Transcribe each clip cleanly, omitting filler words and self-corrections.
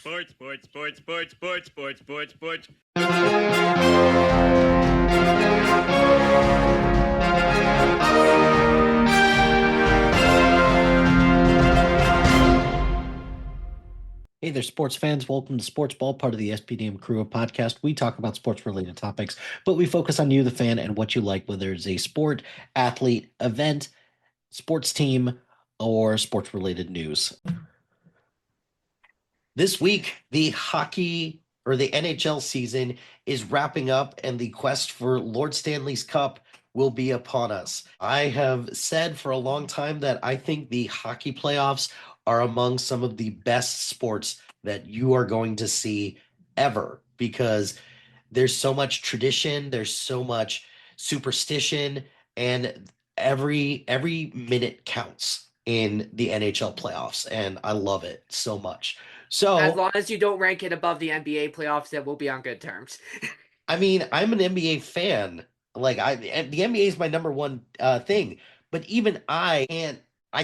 Sports. Hey there, sports fans. Welcome to Sportsball, part of the SPDM Crew podcast. We talk about sports-related topics, but we focus on you, the fan, and what you like, whether it's a sport, athlete, event, sports team, or sports-related news. This week, the hockey or the NHL season is wrapping up, and the quest for Lord Stanley's Cup will be upon us. I have said for a long time that I think the hockey playoffs are among some of the best sports that you are going to see ever, because there's so much tradition, there's so much superstition, and every minute counts in the NHL playoffs, and I love it so much. As So, long as you don't rank it above the NBA playoffs, then we'll be on good terms. I mean, I'm an NBA fan. The NBA is my number one thing, but even I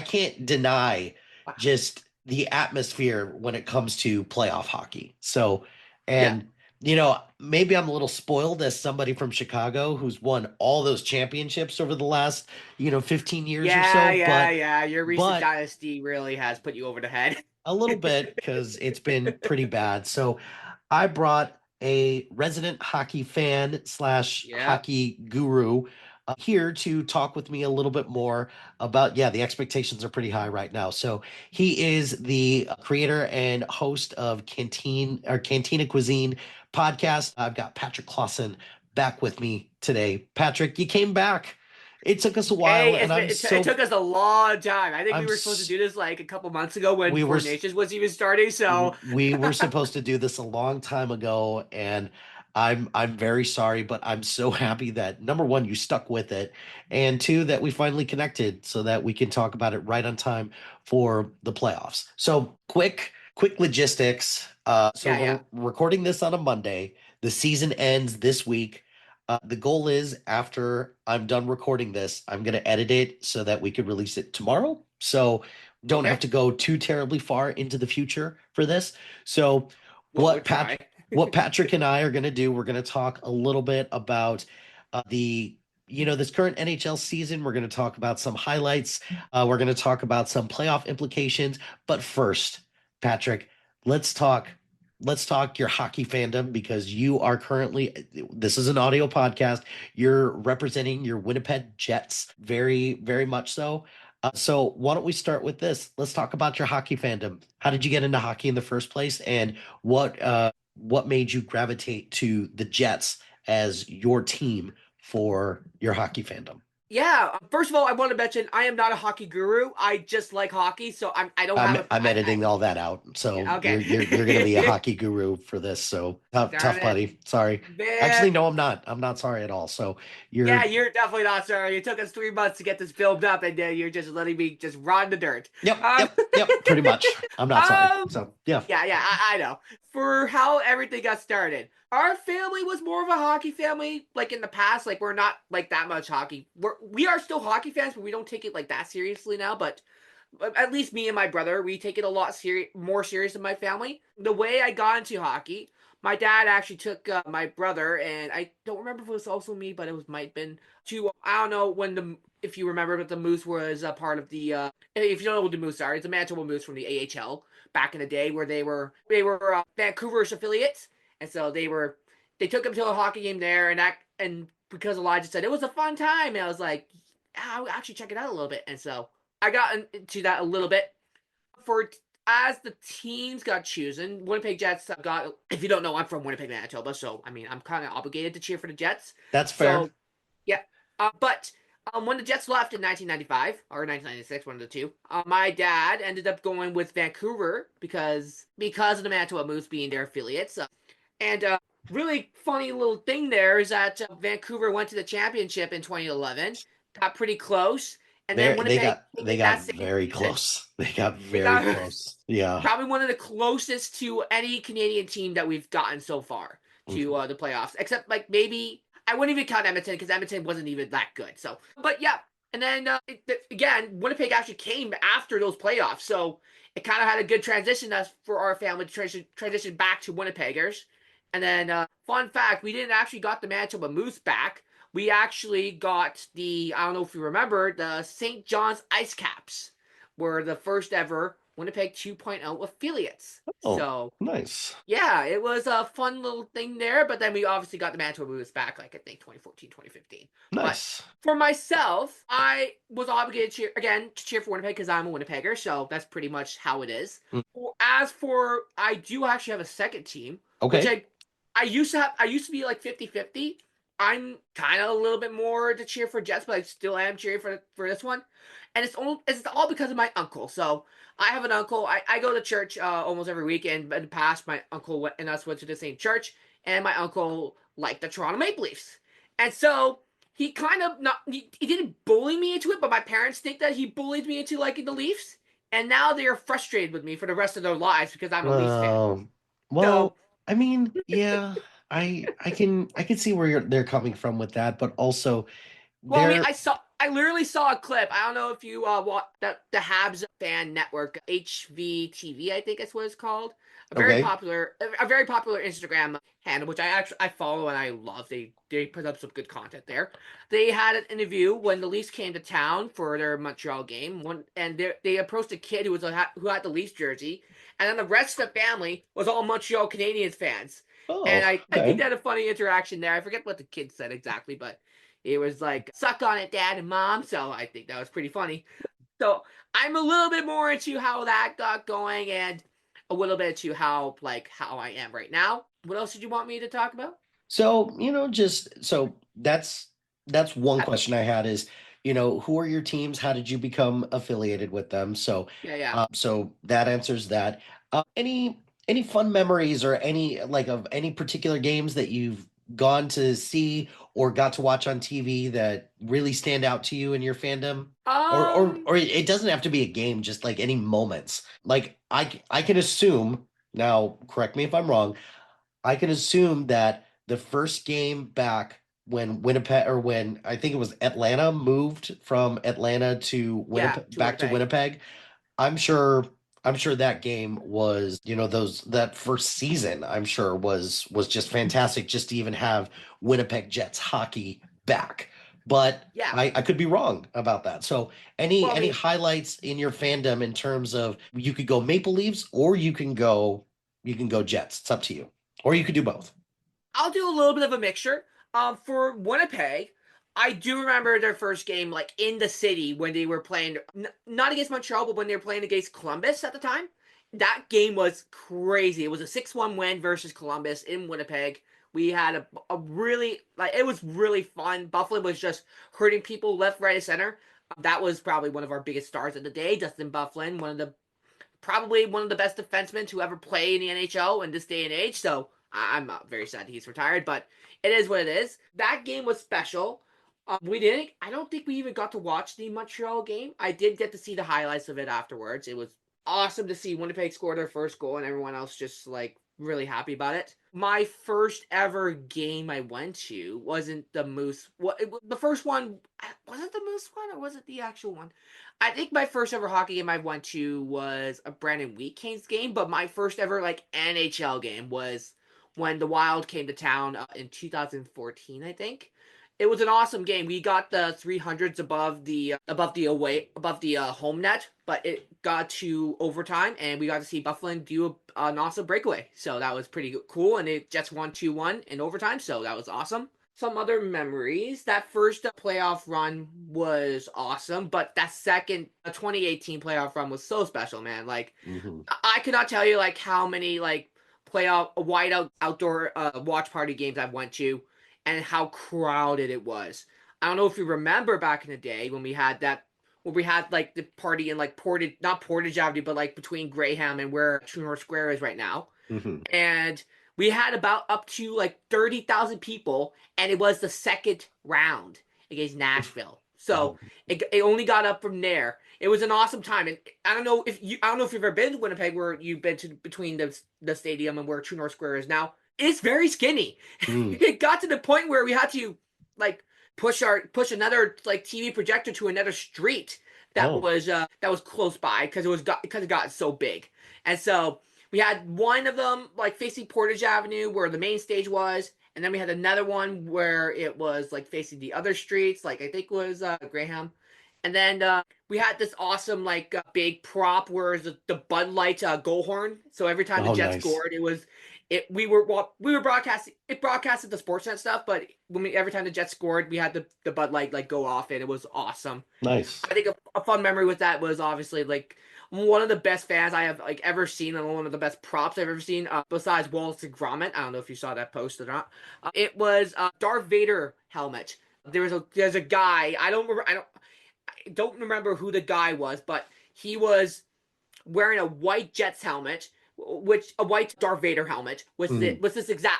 can't deny just the atmosphere when it comes to playoff hockey. So, Yeah. and maybe I'm a little spoiled as somebody from Chicago who's won all those championships over the last 15 years or so, Yeah. Your recent but dynasty really has put you over the head. a little bit because it's been pretty bad. So I brought a resident hockey fan slash Yeah. hockey guru here to talk with me a little bit more about, yeah, the expectations are pretty high right now. So he is the creator and host of Cantina Cuisine podcast. I've got Patric Klassen back with me today. Patrick, you came back. It took us a while, Hey, and it took us a long time. I think we I'm were supposed to do this like a couple months ago when we were Four Nations was even starting. So we were supposed to do this a long time ago, and I'm very sorry, but I'm so happy that number one, you stuck with it, and two, that we finally connected so that we can talk about it right on time for the playoffs. So quick logistics. So yeah. we're recording this on a Monday. The season ends this week. The goal is, after I'm done recording this, I'm going to edit it so that we could release it tomorrow. So don't have Okay. to go too terribly far into the future for this. So Well, we'll try. what Patrick and I are going to do, we're going to talk a little bit about this current NHL season. We're going to talk about some highlights. We're going to talk about some playoff implications. But first, Patrick, let's talk your hockey fandom, because you are currently, this is an audio podcast, you're representing your Winnipeg Jets, very very much so. So why don't we start with this? Let's talk about your hockey fandom. How did you get into hockey in the first place, and what made you gravitate to the Jets as your team for your hockey fandom? Yeah. First of all, I want to mention I am not a hockey guru. I just like hockey, so I don't I'm have a I'm editing all that out, so yeah, you're gonna be a okay. hockey guru for this. So tough Darn it, buddy. Sorry. Actually, man. no, I'm not. I'm not sorry at all. So Yeah, you're you're definitely not sorry. It took us 3 months to get this filmed up, and you're just letting me just rot in the dirt. yep, Um, yep, yep, pretty much. I'm not sorry. So yeah. I know. For how everything got started, our family was more of a hockey family. Like in the past, like we're not like that much hockey. We are still hockey fans, but we don't take it like that seriously now. But at least me and my brother, we take it a lot more serious than my family. The way I got into hockey, my dad actually took my brother, and I don't remember if it was also me, but it was might have been to I don't know if you remember, but the Moose was a part of the if you don't know what the Moose are, it's a Manitoba Moose from the AHL back in the day, where they were Vancouver's affiliates, and so they took him to a hockey game there, and because Elijah said it was a fun time, and I was like, I'll actually check it out a little bit, and so I got into that a little bit. For as the teams got chosen, Winnipeg Jets got. If you don't know, I'm from Winnipeg, Manitoba, so I mean I'm kind of obligated to cheer for the Jets. That's fair. So yeah, but when the Jets left in 1995 or 1996, one of the two, my dad ended up going with Vancouver because of the Manitoba Moose being their affiliates. And really funny little thing there is that Vancouver went to the championship in 2011, got pretty close, and then They Winnipeg got took they it got that same very season. close. They got They very got close. Yeah. probably one of the closest to any Canadian team that we've gotten so far to the playoffs, except like maybe I wouldn't even count Edmonton because Edmonton wasn't even that good. So, but yeah, And then again, Winnipeg actually came after those playoffs, so it kind of had a good transition us for our family to transition back to Winnipeggers. And then, fun fact, we didn't actually got the Manitoba Moose back. We actually got the, I don't know if you remember, the St. John's Ice Caps were the first ever Winnipeg 2.0 affiliates. Oh, So nice. yeah, it was a fun little thing there, but then we obviously got the Manitoba Moose back, like I think 2014, 2015. But Nice. for myself, I was obligated to cheer for Winnipeg because I'm a Winnipegger, so that's pretty much how it is. Mm, As for, I do actually have a second team, which okay. I used to have. I used to be like 50-50. I'm kind of a little bit more to cheer for Jets, but I still am cheering for this one, and it's all because of my uncle. So I have an uncle. I go to church almost every weekend. But in the past, my uncle and us went to the same church, and my uncle liked the Toronto Maple Leafs, and so he kind of not he didn't bully me into it, but my parents think that he bullied me into liking the Leafs, and now they are frustrated with me for the rest of their lives because I'm a Leafs fan. Um, So, well, I mean, yeah, I can see where they're coming from with that, but also well, I mean, they're I literally saw a clip. I don't know if you watch the Habs fan network, HVTV, I think that's what it's called. okay. A very popular Instagram handle, which I follow and I love. They put up some good content there. They had an interview when the Leafs came to town for their Montreal game. And they approached a kid who had the Leafs jersey, and then the rest of the family was all Montreal Canadiens fans. And Oh, I think okay. they had a funny interaction there. I forget what the kid said exactly, but it was like, suck on it, dad and mom. So I think that was pretty funny. So I'm a little bit more into how that got going and a little bit into how I am right now. What else did you want me to talk about? So, just so that's one That, question I had is, who are your teams? How did you become affiliated with them? So, yeah, yeah. so that answers that. Any fun memories or any like of any particular games that you've gone to see or got to watch on TV that really stand out to you in your fandom? Or it doesn't have to be a game, just like any moments. Like I can assume, now correct me if I'm wrong, I can assume that the first game back when Winnipeg, or when I think it was Atlanta moved from Atlanta to Yeah, Winnipeg, to back to Winnipeg. Winnipeg, I'm sure I'm sure that game was, those that first season, I'm sure was just fantastic just to even have Winnipeg Jets hockey back. But Yeah. I could be wrong about that. So any Well, I any mean, highlights in your fandom in terms of you could go Maple Leafs or you can go Jets. It's up to you. Or you could do both. I'll do a little bit of a mixture. For Winnipeg, I do remember their first game, like in the city when they were playing, not against Montreal, but when they were playing against Columbus at the time. That game was crazy. It was a 6-1 win versus Columbus in Winnipeg. We had a really, like, it was really fun. Buffalo was just hurting people left, right, and center. That was probably one of our biggest stars of the day, Dustin Byfuglien, probably one of the best defensemen to ever play in the NHL in this day and age. So I'm not very sad he's retired, but it is what it is. That game was special. We didn't. I don't think we even got to watch the Montreal game. I did get to see the highlights of it afterwards. It was awesome to see Winnipeg score their first goal and everyone else just like really happy about it. My first ever game I went to wasn't the Moose. The first one was it the Moose one or was it the actual one? I think my first ever hockey game I went to was a Brandon Wheat Canes game, but my first ever like NHL game was when the Wild came to town in 2014, I think. It was an awesome game. We got the 300s above the home net, but it got to overtime, and we got to see Byfuglien do an awesome breakaway. So that was pretty cool, and it Jets won 2-1 in overtime. So that was awesome. Some other memories. That first playoff run was awesome, but that second 2018 playoff run was so special, man. Like Mhm. I cannot tell you like how many like playoff whiteout outdoor watch party games I've went to and how crowded it was. I don't know if you remember back in the day when we had like the party in like Portage, not Portage Avenue, but like between Graham and where True North Square is right now. Mhm. And we had about up to like 30,000 people, and it was the second round against Nashville. So Mhm. it only got up from there. It was an awesome time, and I don't know if you've ever been to Winnipeg, where you've been to between the stadium and where True North Square is now. It's very skinny. Mm. It got to the point where we had to like push another like TV projector to another street that Oh, was close by because it got so big. And so we had one of them like facing Portage Avenue where the main stage was, and then we had another one where it was like facing the other streets, like I think was Graham. And then we had this awesome like big prop where the Bud Light goal horn. So every time the oh, Jets nice, scored, we were broadcasting it broadcasted the Sportsnet stuff, but every time the Jets scored, we had the Bud Light like go off, and it was awesome. nice. I think a fun memory with that was obviously like one of the best fans I have like ever seen, and one of the best props I've ever seen. Besides Wallace and Gromit, I don't know if you saw that post or not. It was Darth Vader helmet. There's a guy I don't remember who the guy was, but he was wearing a white Jets helmet, which a white Darth Vader helmet Mhm.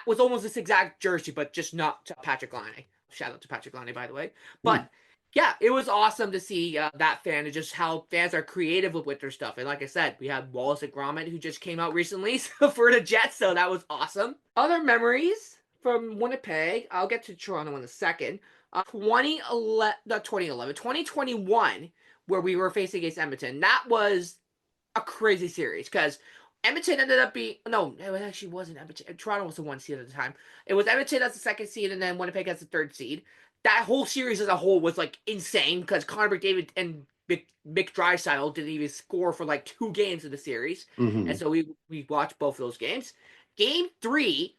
was almost this exact jersey, but just not Patric Klassen. Shout out to Patric Klassen, by the way. Hmm. But yeah, it was awesome to see that fan and just how fans are creative with their stuff. And like I said, we had Wallace and Gromit who just came out recently for the Jets, so that was awesome. Other memories from Winnipeg, I'll get to Toronto in a second. 2011, not 2011, 2021, where we were facing against Edmonton. That was a crazy series because Edmonton ended up being no, it actually wasn't Edmonton. Toronto was the one seed at the time. It was Edmonton as the second seed, and then Winnipeg as the third seed. That whole series as a whole was like insane because Connor McDavid and Mick Draisaitl didn't even score for like 2 games of the series, and Hmm. so we watched both of those games. Game three,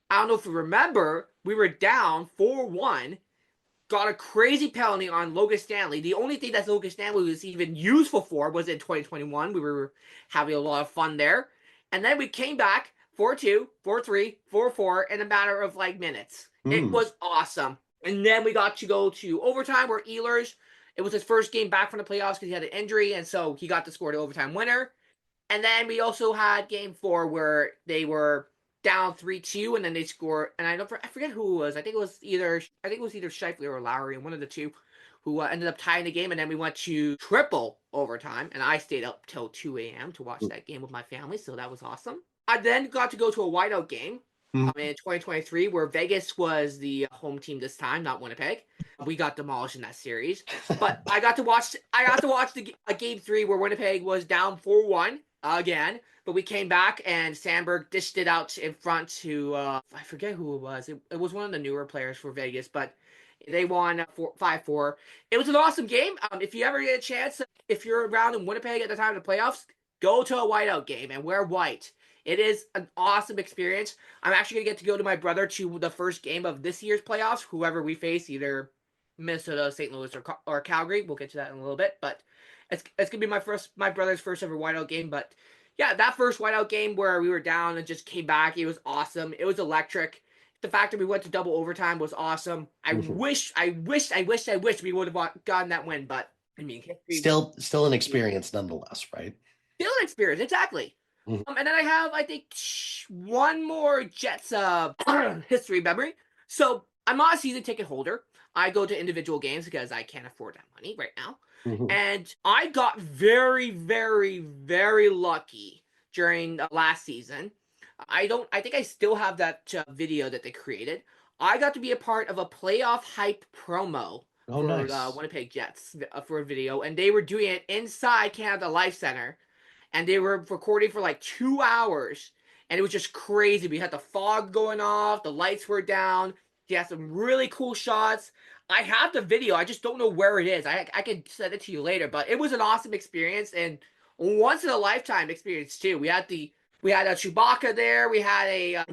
I don't know if you remember, we were down 4-1, got a crazy penalty on Logan Stanley. The only thing that Logan Stanley was even useful for was in 2021. We were having a lot of fun there. And then we came back 4-2, 4-3, 4-4 in a matter of like minutes. It Hmm. was awesome. And then we got to go to overtime where Ehlers, it was his first game back from the playoffs because he had an injury. And so he got to score the overtime winner. And then we also had game four where they were down 3-2, and then they scored. And I forget who it was. I think it was either Scheifele or Lowry, and one of the two, who ended up tying the game. And then we went to triple overtime, and I stayed up till 2 a.m. to watch that game with my family, so that was awesome. I then got to go to a whiteout game Hmm. in 2023 where Vegas was the home team this time, not Winnipeg. We got demolished in that series, but I got to watch a game three where Winnipeg was down 4-1 again, but we came back and Sandberg dished it out in front to I forget who it was. It was one of the newer players for Vegas, but they won 5-4. It was an awesome game. If you ever get a chance, if you're around in Winnipeg at the time of the playoffs, go to a whiteout game and wear white. It is an awesome experience. I'm actually gonna get to go to my brother to the first game of this year's playoffs. Whoever we face, either Minnesota, St. Louis, or Calgary. We'll get to that in a little bit, but it's gonna be my brother's first ever whiteout game. But yeah, that first whiteout game where we were down and just came back, it was awesome. It was electric. The fact that we went to double overtime was awesome. Hmm. I wish we would have gotten that win, but I mean, history. Still an experience nonetheless, right? Still an experience, exactly. Mhm. And then I have, I think, one more Jets history memory. So I'm not a season ticket holder. I go to individual games because I can't afford that money right now. Mhm. And I got very, very, very lucky during last season. I think I still have that video that they created. I got to be a part of a playoff hype promo Oh, for nice. Winnipeg Jets for a video, and they were doing it inside Canada Life Center, and they were recording for like 2 hours, and it was just crazy. We had the fog going off, the lights were down. They had some really cool shots. I have the video. I just don't know where it is. I can send it to you later, but it was an awesome experience and once in a lifetime experience too. We had a Chewbacca there. We had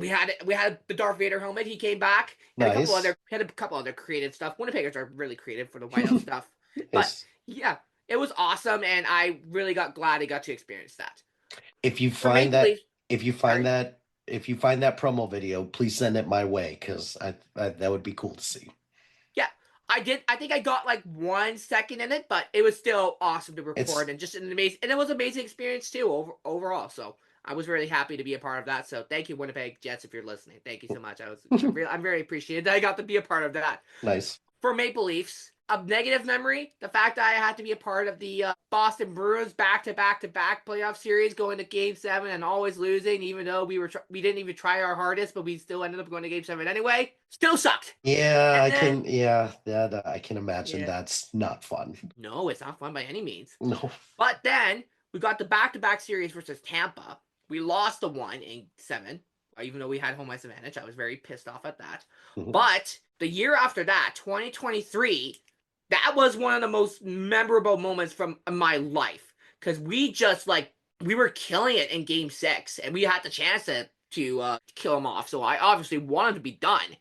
the Darth Vader helmet. He came back. Nice. Had a couple other creative stuff. Winnipeggers are really creative for the whiteout stuff. But Nice. yeah, it was awesome, and I really got glad I got to experience that. If you For find Maple that, Leaf, if you find sorry. that, if you find that promo video, please send it my way because that would be cool to see. Yeah, I did. I think I got like 1 second in it, but it was still awesome to record It's and just an amazing. And it was an amazing experience too overall. So I was really happy to be a part of that. So thank you, Winnipeg Jets, if you're listening. Thank you so much. I'm very appreciated that I got to be a part of that. nice. for Maple Leafs, a negative memory, the fact that I had to be a part of the Boston Bruins back-to-back playoff series, going to Game 7 and always losing, even though we didn't even try our hardest, but we still ended up going to Game 7 anyway. Still sucked. Yeah, And then, that I can imagine yeah, that's not fun. no, it's not fun by any means. No. But then we got the back-to-back series versus Tampa. We lost the one in 7, even though we had home ice advantage. I was very pissed off at that. Mhm. But the year after that, 2023, that was one of the most memorable moments from my life, because we were killing it in Game 6, and we had the chance to kill them off. So I obviously wanted to be done.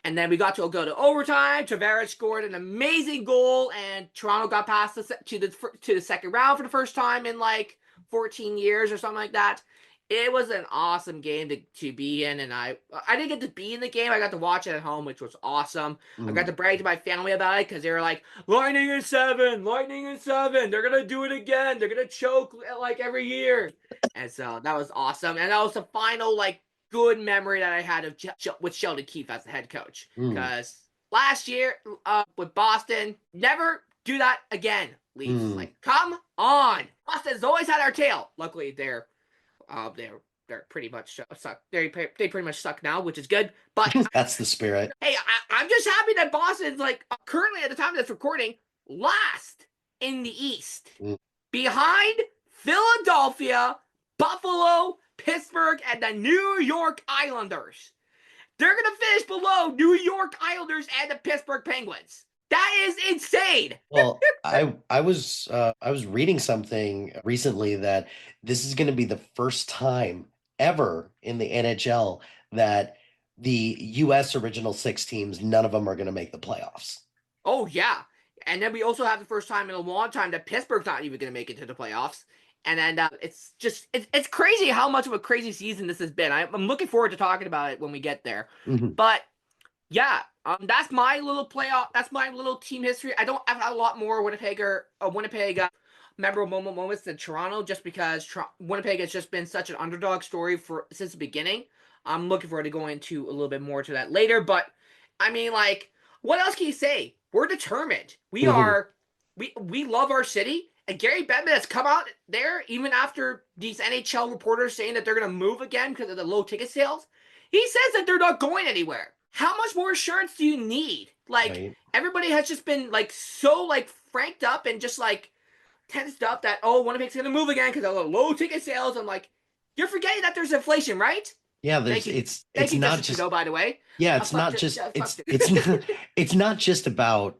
And then we got to go to overtime. Tavares scored an amazing goal, and Toronto got past to the second round for the first time in like 14 years or something like that. It was an awesome game to be in, and I didn't get to be in the game. I got to watch it at home, which was awesome. I got to brag to my family about it because they were like, Lightning in 7, Lightning in 7. They're going to do it again. They're going to choke like every year. And so that was awesome. And that was the final like good memory that I had with Sheldon Keefe as the head coach. Because last year with Boston, never do that again, Leafs. Like, come on. Boston's always had our tail. Luckily, they're pretty much suck. They pretty much suck now, which is good. But that's the spirit. Hey, I'm just happy that Boston's like currently at the time of this recording last in the East, behind Philadelphia, Buffalo, Pittsburgh, and the New York Islanders. They're gonna finish below New York Islanders and the Pittsburgh Penguins. That is insane. Well, I was reading something recently that this is going to be the first time ever in the NHL that the U.S. original 6 teams, none of them are going to make the playoffs. Oh yeah, and then we also have the first time in a long time that Pittsburgh's not even going to make it to the playoffs. And then it's crazy how much of a crazy season this has been. I'm looking forward to talking about it when we get there. But yeah, that's my little playoff. That's my little team history. I don't have a lot more Winnipeg memorable moments than Toronto, just because Winnipeg has just been such an underdog story since the beginning. I'm looking forward to going into a little bit more to that later. But I mean, like, what else can you say? We're determined. We love our city. And Gary Bettman has come out there, even after these NHL reporters saying that they're going to move again because of the low ticket sales. He says that they're not going anywhere. How much more assurance do you need? Like, everybody has just been, like, so, like, franked up and just, like, tensed up that, oh, Winnipeg's going to move again because of the low ticket sales. I'm like, you're forgetting that there's inflation, right? Yeah, it's not just Trudeau, by the way. Yeah, it's not just it's not just about,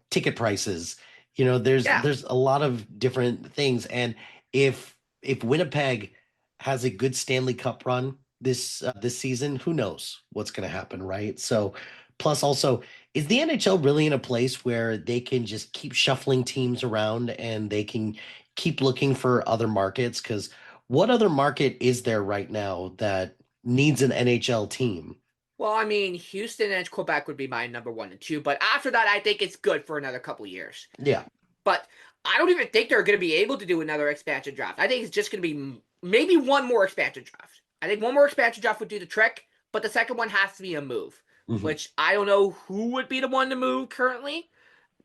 ticket prices. There's a lot of different things, and if Winnipeg has a good Stanley Cup run this season, who knows what's going to happen, right? So, plus also, is the NHL really in a place where they can just keep shuffling teams around and they can keep looking for other markets? Because what other market is there right now that needs an NHL team? Well, I mean, Houston and Quebec would be my number 1 and 2, but after that, I think it's good for another couple years. Yeah. But I don't even think they're going to be able to do another expansion draft. I think it's just going to be maybe one more expansion draft. I think one more expansion draft would do the trick, but the second one has to be a move, which I don't know who would be the one to move currently,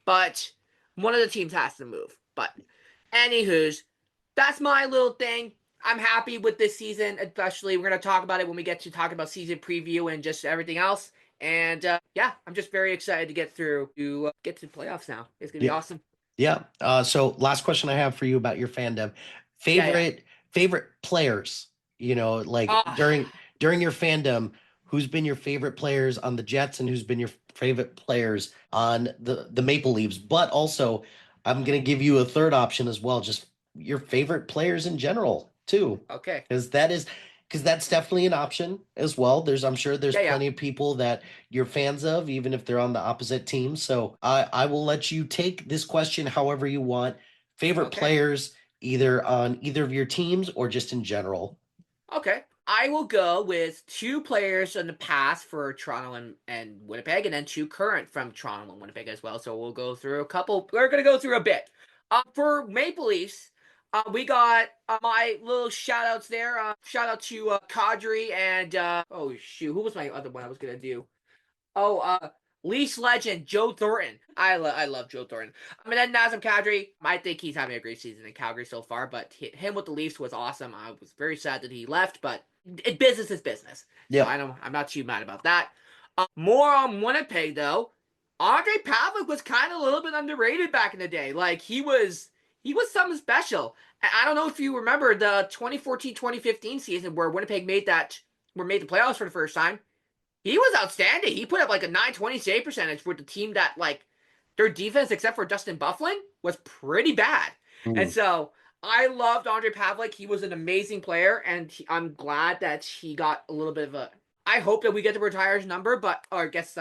but one of the teams has to move. But anywho's, that's my little thing. I'm happy with this season, especially. We're going to talk about it when we get to talk about season preview and just everything else. And yeah, I'm just very excited to get to the playoffs now. It's going to be awesome. Yeah. So last question I have for you about your fandom. Favorite players, during your fandom, who's been your favorite players on the Jets and who's been your favorite players on the Maple Leafs? But also, I'm going to give you a third option as well, just your favorite players in general too. Okay. Because that's definitely an option as well. I'm sure there's plenty of people that you're fans of, even if they're on the opposite team. So I will let you take this question however you want. Favorite players, either on either of your teams or just in general. Okay. I will go with 2 players in the past for Toronto and Winnipeg, and then 2 current from Toronto and Winnipeg as well. So we'll go through a couple. We're going to go through a bit. For Maple Leafs, we got my little shout outs there. Shout out to Kadri and oh shoot, who was my other one I was gonna do? Oh, Leafs legend Joe Thornton. I love Joe Thornton. I mean, then Nazem Kadri, I think he's having a great season in Calgary so far, but him with the Leafs was awesome. I was very sad that he left, but business is business. So Yeah. I'm not too mad about that. More on Winnipeg though. Andre Pavlik was kind of a little bit underrated back in the day. Like he was something special. I don't know if you remember the 2014-2015 season where Winnipeg made the playoffs for the first time. He was outstanding. He put up like a 920 save percentage with the team that like their defense, except for Dustin Byfuglien, was pretty bad. And so I loved Andre Pavlik. He was an amazing player, and I'm glad that he got a little bit of a. I hope that we get to retire his number, but or I guess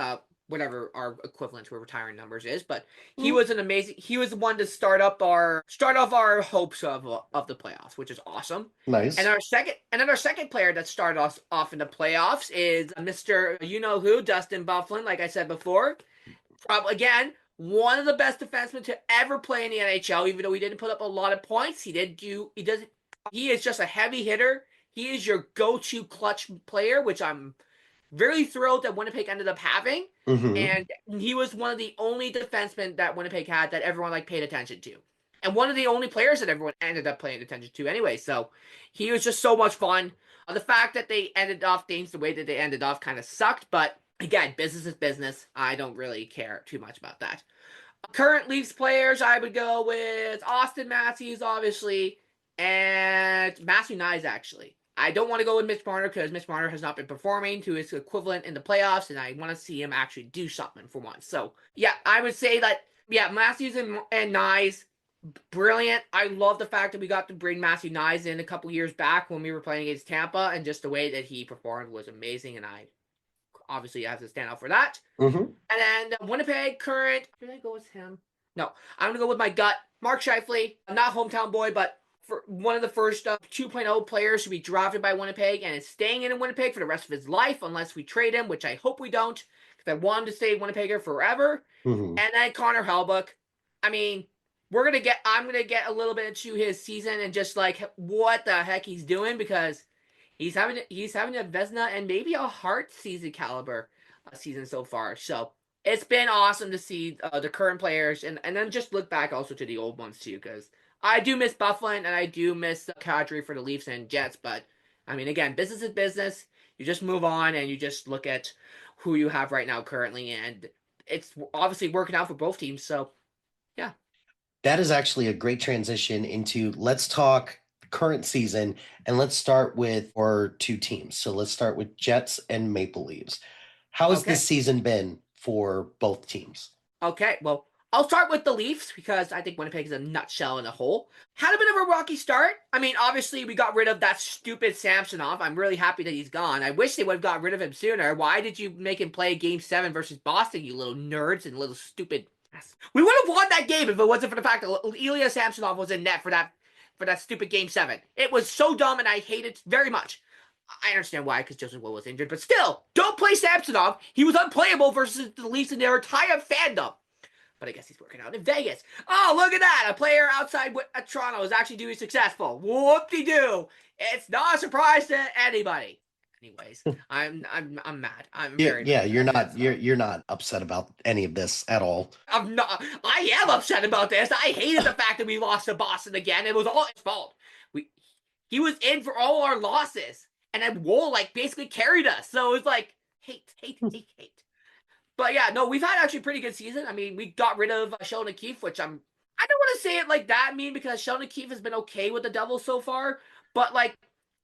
whatever our equivalent to a retiring numbers is. But he was an amazing. He was the one to start off our hopes of the playoffs, which is awesome. Nice. And our second player that started us off in the playoffs is Mr. You know who, Dustin Byfuglien. Like I said before, probably again one of the best defensemen to ever play in the NHL. Even though he didn't put up a lot of points, he is just a heavy hitter. He is your go-to clutch player, which I'm very thrilled that Winnipeg ended up having. And he was one of the only defensemen that Winnipeg had that everyone like paid attention to. And one of the only players that everyone ended up paying attention to anyway. So he was just so much fun. The fact that they ended off things the way that they ended off kind of sucked. But again, business is business. I don't really care too much about that. Current Leafs players, I would go with Austin Matthews, obviously, and Matthew Knies, actually. I don't want to go with Mitch Marner because Mitch Marner has not been performing to his equivalent in the playoffs, and I want to see him actually do something for once. So, yeah, I would say that, yeah, Matthews and Knies, brilliant. I love the fact that we got to bring Matthew Knies in a couple years back when we were playing against Tampa, and just the way that he performed was amazing, and I obviously have to stand out for that. And then Winnipeg current, did I go with him? No, I'm going to go with my gut. Mark Scheifele, not hometown boy, but for one of the first 2.0 players to be drafted by Winnipeg and is staying in Winnipeg for the rest of his life unless we trade him, which I hope we don't because I want him to stay Winnipegger forever. And then Connor Hellebuyck. I mean, I'm going to get a little bit into his season and just like what the heck he's doing because he's having a Vezina and maybe a Hart season caliber season so far. So it's been awesome to see the current players and then just look back also to the old ones too because I do miss Byfuglien and I do miss Kadri for the Leafs and Jets. But I mean, again, business is business. You just move on and you just look at who you have right now currently, and it's obviously working out for both teams. So yeah, That is actually a great transition into let's talk current season and let's start with our two teams. So let's start with Jets and Maple Leafs. How has this season been for both teams? Okay, well, I'll start with the Leafs because I think Winnipeg is a nutshell in a whole. Had a bit of a rocky start. I mean, obviously, we got rid of that stupid Samsonov. I'm really happy that he's gone. I wish they would have got rid of him sooner. Why did you make him play Game 7 versus Boston, you little nerds and little stupid... We would have won that game if it wasn't for the fact that Ilya Samsonov was in net for that stupid Game 7. It was so dumb, and I hate it very much. I understand why, because Joseph Will was injured, but still, don't play Samsonov. He was unplayable versus the Leafs in their entire fandom. But I guess he's working out in Vegas. Oh, look at that. A player outside Toronto is actually doing successful. Whoop-de-doo. It's not a surprise to anybody. Anyways, I'm mad. I'm very mad. You're not upset about any of this at all. I'm not. I am upset about this. I hated the fact that we lost to Boston again. It was all his fault. He was in for all our losses. And then Woll basically carried us. So it was like hate. But yeah, no, we've had actually a pretty good season. I mean, we got rid of Sheldon Keefe, which I don't want to say it like that, because Sheldon Keefe has been okay with the Devils so far. But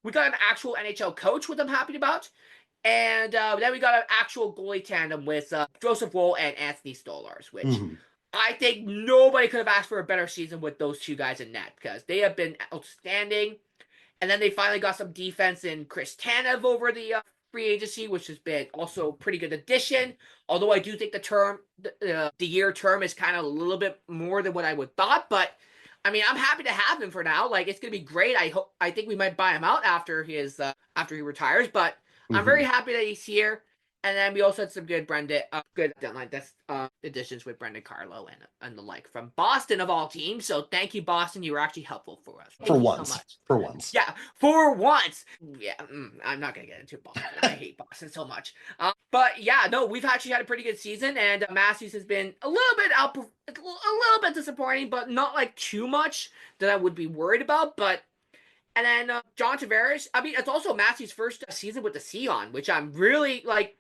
we got an actual NHL coach, which I'm happy about. And then we got an actual goalie tandem with Joseph Woll and Anthony Stolarz, which I think nobody could have asked for a better season with those two guys in net because they have been outstanding. And then they finally got some defense in Chris Tanev over the free agency, which has been also a pretty good addition. Although I do think the year term is kind of a little bit more than what I would thought. But I mean, I'm happy to have him for now. It's gonna be great. I think we might buy him out after he retires. But I'm very happy that he's here. And then we also had some good deadline additions with Brendan Carlo and the like from Boston of all teams. So thank you, Boston. You were actually helpful for us. For once. Yeah, for once. Yeah, I'm not gonna get into Boston. I hate Boston so much. But yeah, no, we've actually had a pretty good season, and Matthews has been a little bit disappointing, but not like too much that I would be worried about. But and then John Tavares, I mean, it's also Matthews' first season with the C on, which I'm really like.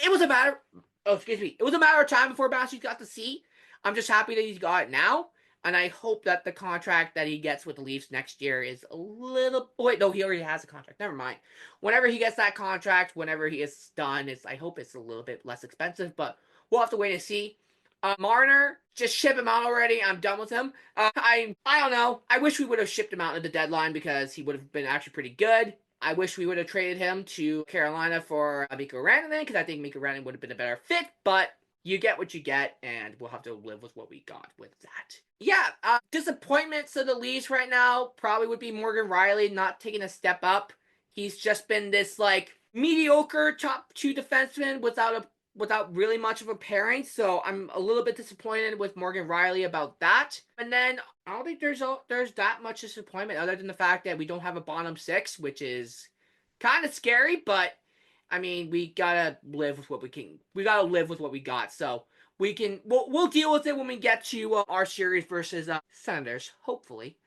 It was a matter. Oh, excuse me. It was a matter of time before Matthews got the C. I'm just happy that he's got it now. And I hope that the contract that he gets with the Leafs next year is a little. Oh, wait, no, he already has a contract. Never mind. Whenever he gets that contract, whenever he is done, I hope it's a little bit less expensive, but we'll have to wait and see. Marner, just ship him out already. I'm done with him. I don't know. I wish we would have shipped him out at the deadline because he would have been actually pretty good. I wish we would have traded him to Carolina for Mikko Rantanen because I think Mikko Rantanen would have been a better fit, but you get what you get, and we'll have to live with what we got with that. Yeah, disappointments of the Leafs right now probably would be Morgan Rielly not taking a step up. He's just been this like mediocre top 2 defenseman without really much of a pairing, so I'm a little bit disappointed with Morgan Rielly about that. And then I don't think there's that much disappointment other than the fact that we don't have a bottom 6, which is kind of scary, but I mean, we gotta live with what we can. We gotta live with what we got. So we'll deal with it when we get to our series versus Senators, hopefully.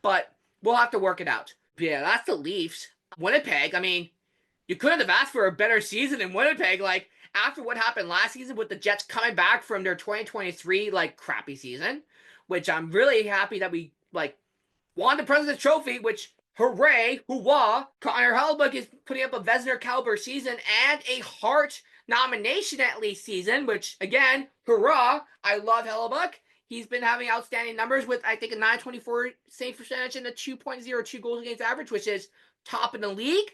But we'll have to work it out. But yeah, that's the Leafs. Winnipeg. I mean, you couldn't have asked for a better season in Winnipeg. Like after what happened last season with the Jets coming back from their 2023 like crappy season, which I'm really happy that we like won the President's Trophy, which hooray, hoo-wah, Connor Hellebuyck is putting up a Vezina caliber season and a Hart nomination at least season, which again, hurrah, I love Hellebuyck. He's been having outstanding numbers with, I think, a 924 save percentage and a 2.02 goals against average, which is top in the league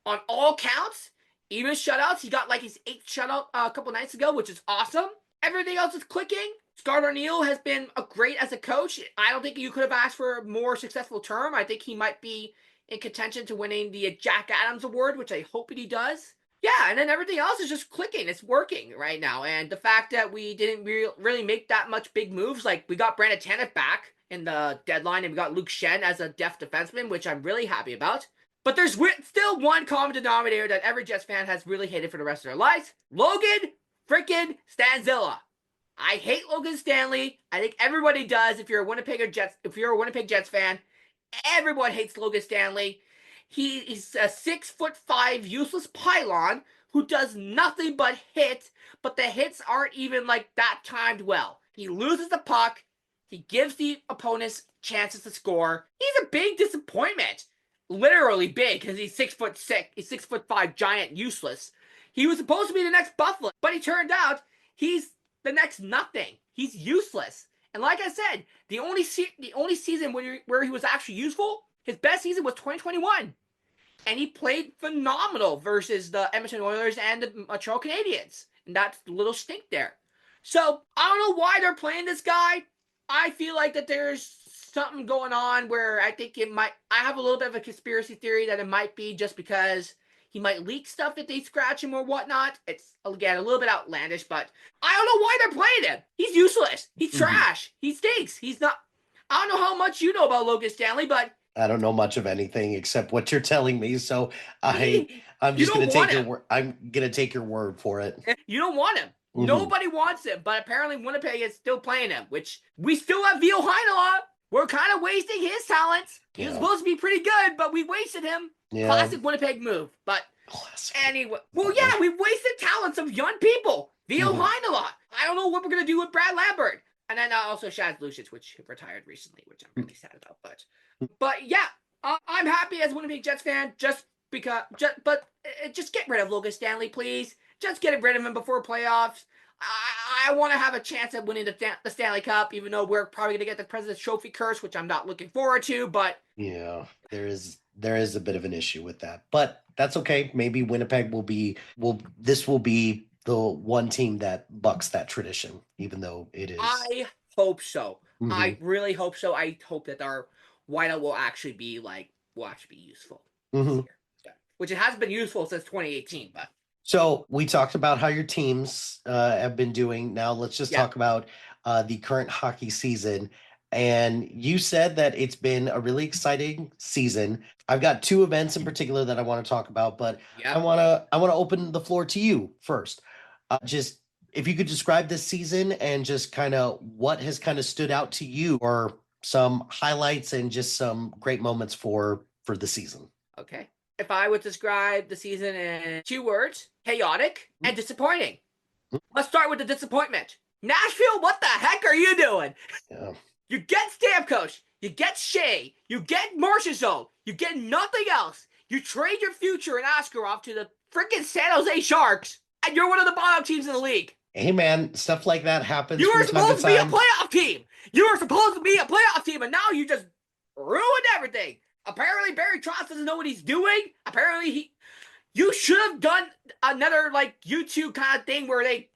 on all counts. Even shutouts, he got like his 8th shutout a couple nights ago, which is awesome. Everything else is clicking. Scott O'Neill has been great as a coach. I don't think you could have asked for a more successful term. I think he might be in contention to winning the Jack Adams Award, which I hope he does. Yeah, and then everything else is just clicking. It's working right now. And the fact that we didn't really make that much big moves, like we got Brandon Tanev back in the deadline and we got Luke Schenn as a depth defenseman, which I'm really happy about. But there's still one common denominator that every Jets fan has really hated for the rest of their lives. Logan freaking Stanzilla. I hate Logan Stanley. I think everybody does. If you're a Winnipeg Jets fan, everyone hates Logan Stanley. He's a 6'5" useless pylon who does nothing but hit, but the hits aren't even like that timed well. He loses the puck. He gives the opponents chances to score. He's a big disappointment. Literally big because he's 6'6". He's 6'5", giant, useless. He was supposed to be the next Buffalo, but he turned out he's the next nothing. He's useless. And like I said, the only season where he was actually useful, his best season was 2021. And he played phenomenal versus the Edmonton Oilers and the Montreal Canadiens. And that's a little stink there. So, I don't know why they're playing this guy. I feel like that there's something going on where I think I have a little bit of a conspiracy theory that it might be just because he might leak stuff if they scratch him or whatnot. It's, again, a little bit outlandish, but I don't know why they're playing him. He's useless. He's trash. He stinks. He's not. I don't know how much you know about Logan Stanley, but I don't know much of anything except what you're telling me. So I'm just going to take your word. I'm going to take your word for it. You don't want him. Mm-hmm. Nobody wants him, but apparently Winnipeg is still playing him, which we still have Vio Heinola. We're kind of wasting his talents. He was supposed to be pretty good, but we wasted him. Yeah. Classic Winnipeg move. But anyway, well, yeah, we wasted talents of young people. Vio Heinola. I don't know what we're going to do with Brad Lambert. And then also Shaz Lucic, which retired recently, which I'm really sad about. But yeah, I'm happy as a Winnipeg Jets fan just get rid of Logan Stanley, please. Just get rid of him before playoffs. I want to have a chance at winning the Stanley Cup, even though we're probably going to get the President's Trophy curse, which I'm not looking forward to. But yeah, there is a bit of an issue with that, but that's okay. Maybe Winnipeg will be the one team that bucks that tradition, even though it is. I hope so. Mm-hmm. I really hope so. I hope that our whiteout will actually be useful, which it hasn't been useful since 2018, but. So we talked about how your teams have been doing. Now let's just talk about the current hockey season. And you said that it's been a really exciting season. I've got two events in particular that I want to talk about, but Yep. I want to open the floor to you first. Just if you could describe this season and just kind of what has kind of stood out to you, or some highlights and just some great moments for the season. Okay. If I would describe the season in 2 words, chaotic and disappointing. Let's start with the disappointment. Nashville, what the heck are you doing? Yeah. You get Stamkos, you get Shea, you get Marchessault, you get nothing else. You trade your future and Askarov to the freaking San Jose Sharks, and you're one of the bottom teams in the league. Hey man, stuff like that happens You from were time to supposed to be a time. playoff team. You were supposed to be a playoff team, and now you just ruined everything. Apparently, Barry Trotz doesn't know what he's doing. Apparently, you should have done another like YouTube kind of thing where they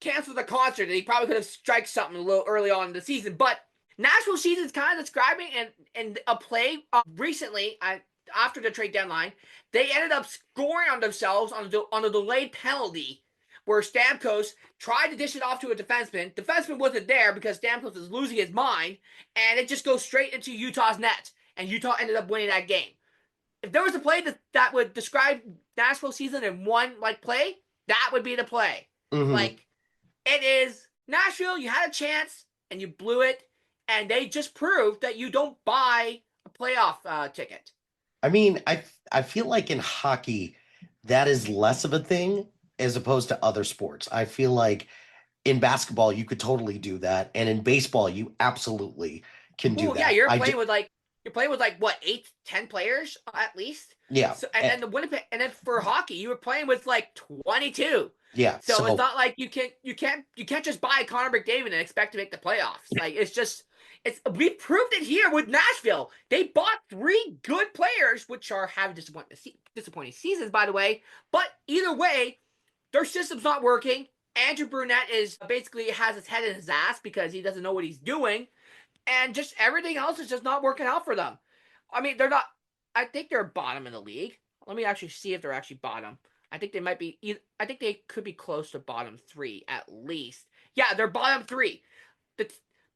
canceled the concert, and he probably could have striked something a little early on in the season. But Nashville season is kind of describing and a play recently after the trade deadline, they ended up scoring on themselves on a delayed penalty where Stamkos tried to dish it off to a defenseman. Defenseman wasn't there because Stamkos is losing his mind, and it just goes straight into Utah's net, and Utah ended up winning that game. If there was a play that would describe Nashville season in one like play, that would be the play. Mhm. Like, it is Nashville, you had a chance and you blew it, and they just proved that you don't buy a playoff ticket. I mean, I feel like in hockey, that is less of a thing as opposed to other sports. I feel like in basketball, you could totally do that, and in baseball, you absolutely can do Well, yeah, that. you're playing with what, 8, 10 players at least. Yeah, So, and then the Winnipeg, and then for hockey, you were playing with like 22. yeah. So it's not like you can't just buy Connor McDavid and expect to make the playoffs. Like we proved it here with Nashville. They bought 3 good players, which are having disappointing seasons, by the way. But either way, their system's not working. Andrew Brunette is basically has his head in his ass because he doesn't know what he's doing, and just everything else is just not working out for them. I mean, they're not. I think they're bottom in the league. Let me actually see if they're actually bottom. I think they might be. I think they could be close to bottom 3 at least. Yeah, they're bottom 3.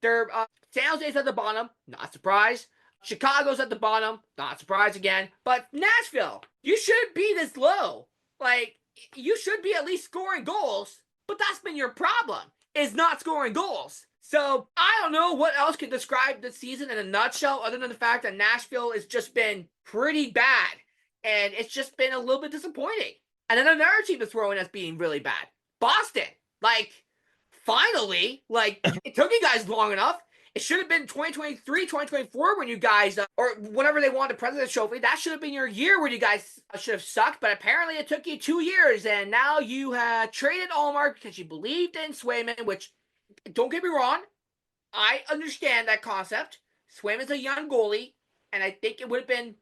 They're San Jose's at the bottom. Not surprised. Chicago's at the bottom. Not surprised again. But Nashville, you shouldn't be this low. Like, you should be at least scoring goals. But that's been your problem, is not scoring goals. So I don't know what else could describe the season in a nutshell other than the fact that Nashville has just been pretty bad. And it's just been a little bit disappointing. And then another team to throw in as being really bad. Boston. Like, finally, like, it took you guys long enough. It should have been 2023, 2024 when you guys, or whenever they won the President's Trophy. That should have been your year where you guys should have sucked. But apparently it took you 2 years. And now you have traded Allmark because you believed in Swayman, which, don't get me wrong, I understand that concept. Swayman's a young goalie. And I think it would have been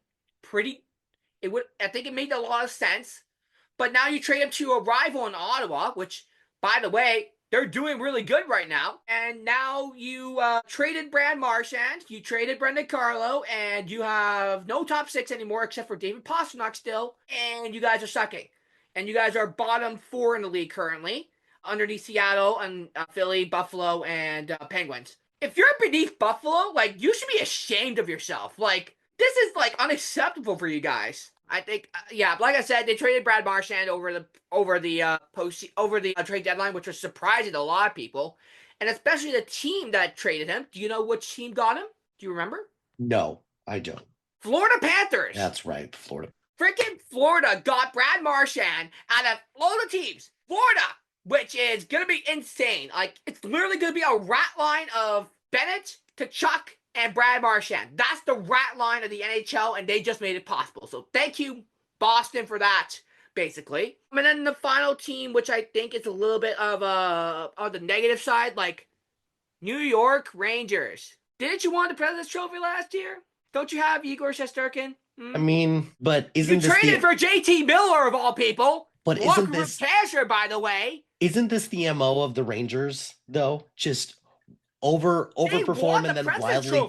I think it made a lot of sense. But now you trade him to a rival in Ottawa, which, by the way, they're doing really good right now. And now you traded Brad Marchand, you traded Brendan Carlo, and you have no top 6 anymore except for David Pastrnak still, and you guys are sucking. And you guys are bottom 4 in the league currently, underneath Seattle and Philly, Buffalo, and Penguins. If you're beneath Buffalo, like, you should be ashamed of yourself. Like, this is, like, unacceptable for you guys. I think, like I said, they traded Brad Marchand over the trade deadline, which was surprising to a lot of people, and especially the team that traded him. Do you know which team got him? Do you remember? No, I don't. Florida Panthers. That's right, Florida. Freaking Florida got Brad Marchand out of all the teams. Florida, which is gonna be insane. Like, it's literally gonna be a rat line of Bennett, Tkachuk, and Brad Marchand. That's the rat line of the NHL, and they just made it possible. So thank you, Boston, for that, basically. And then the final team, which I think is a little bit of on the negative side, like New York Rangers. Didn't you win the President's Trophy last year? Don't you have Igor Shesterkin? I mean, but you traded for JT Miller of all people? But isn't this Casher, by the way? Isn't this the MO of the Rangers, though? Just overperform and then wildly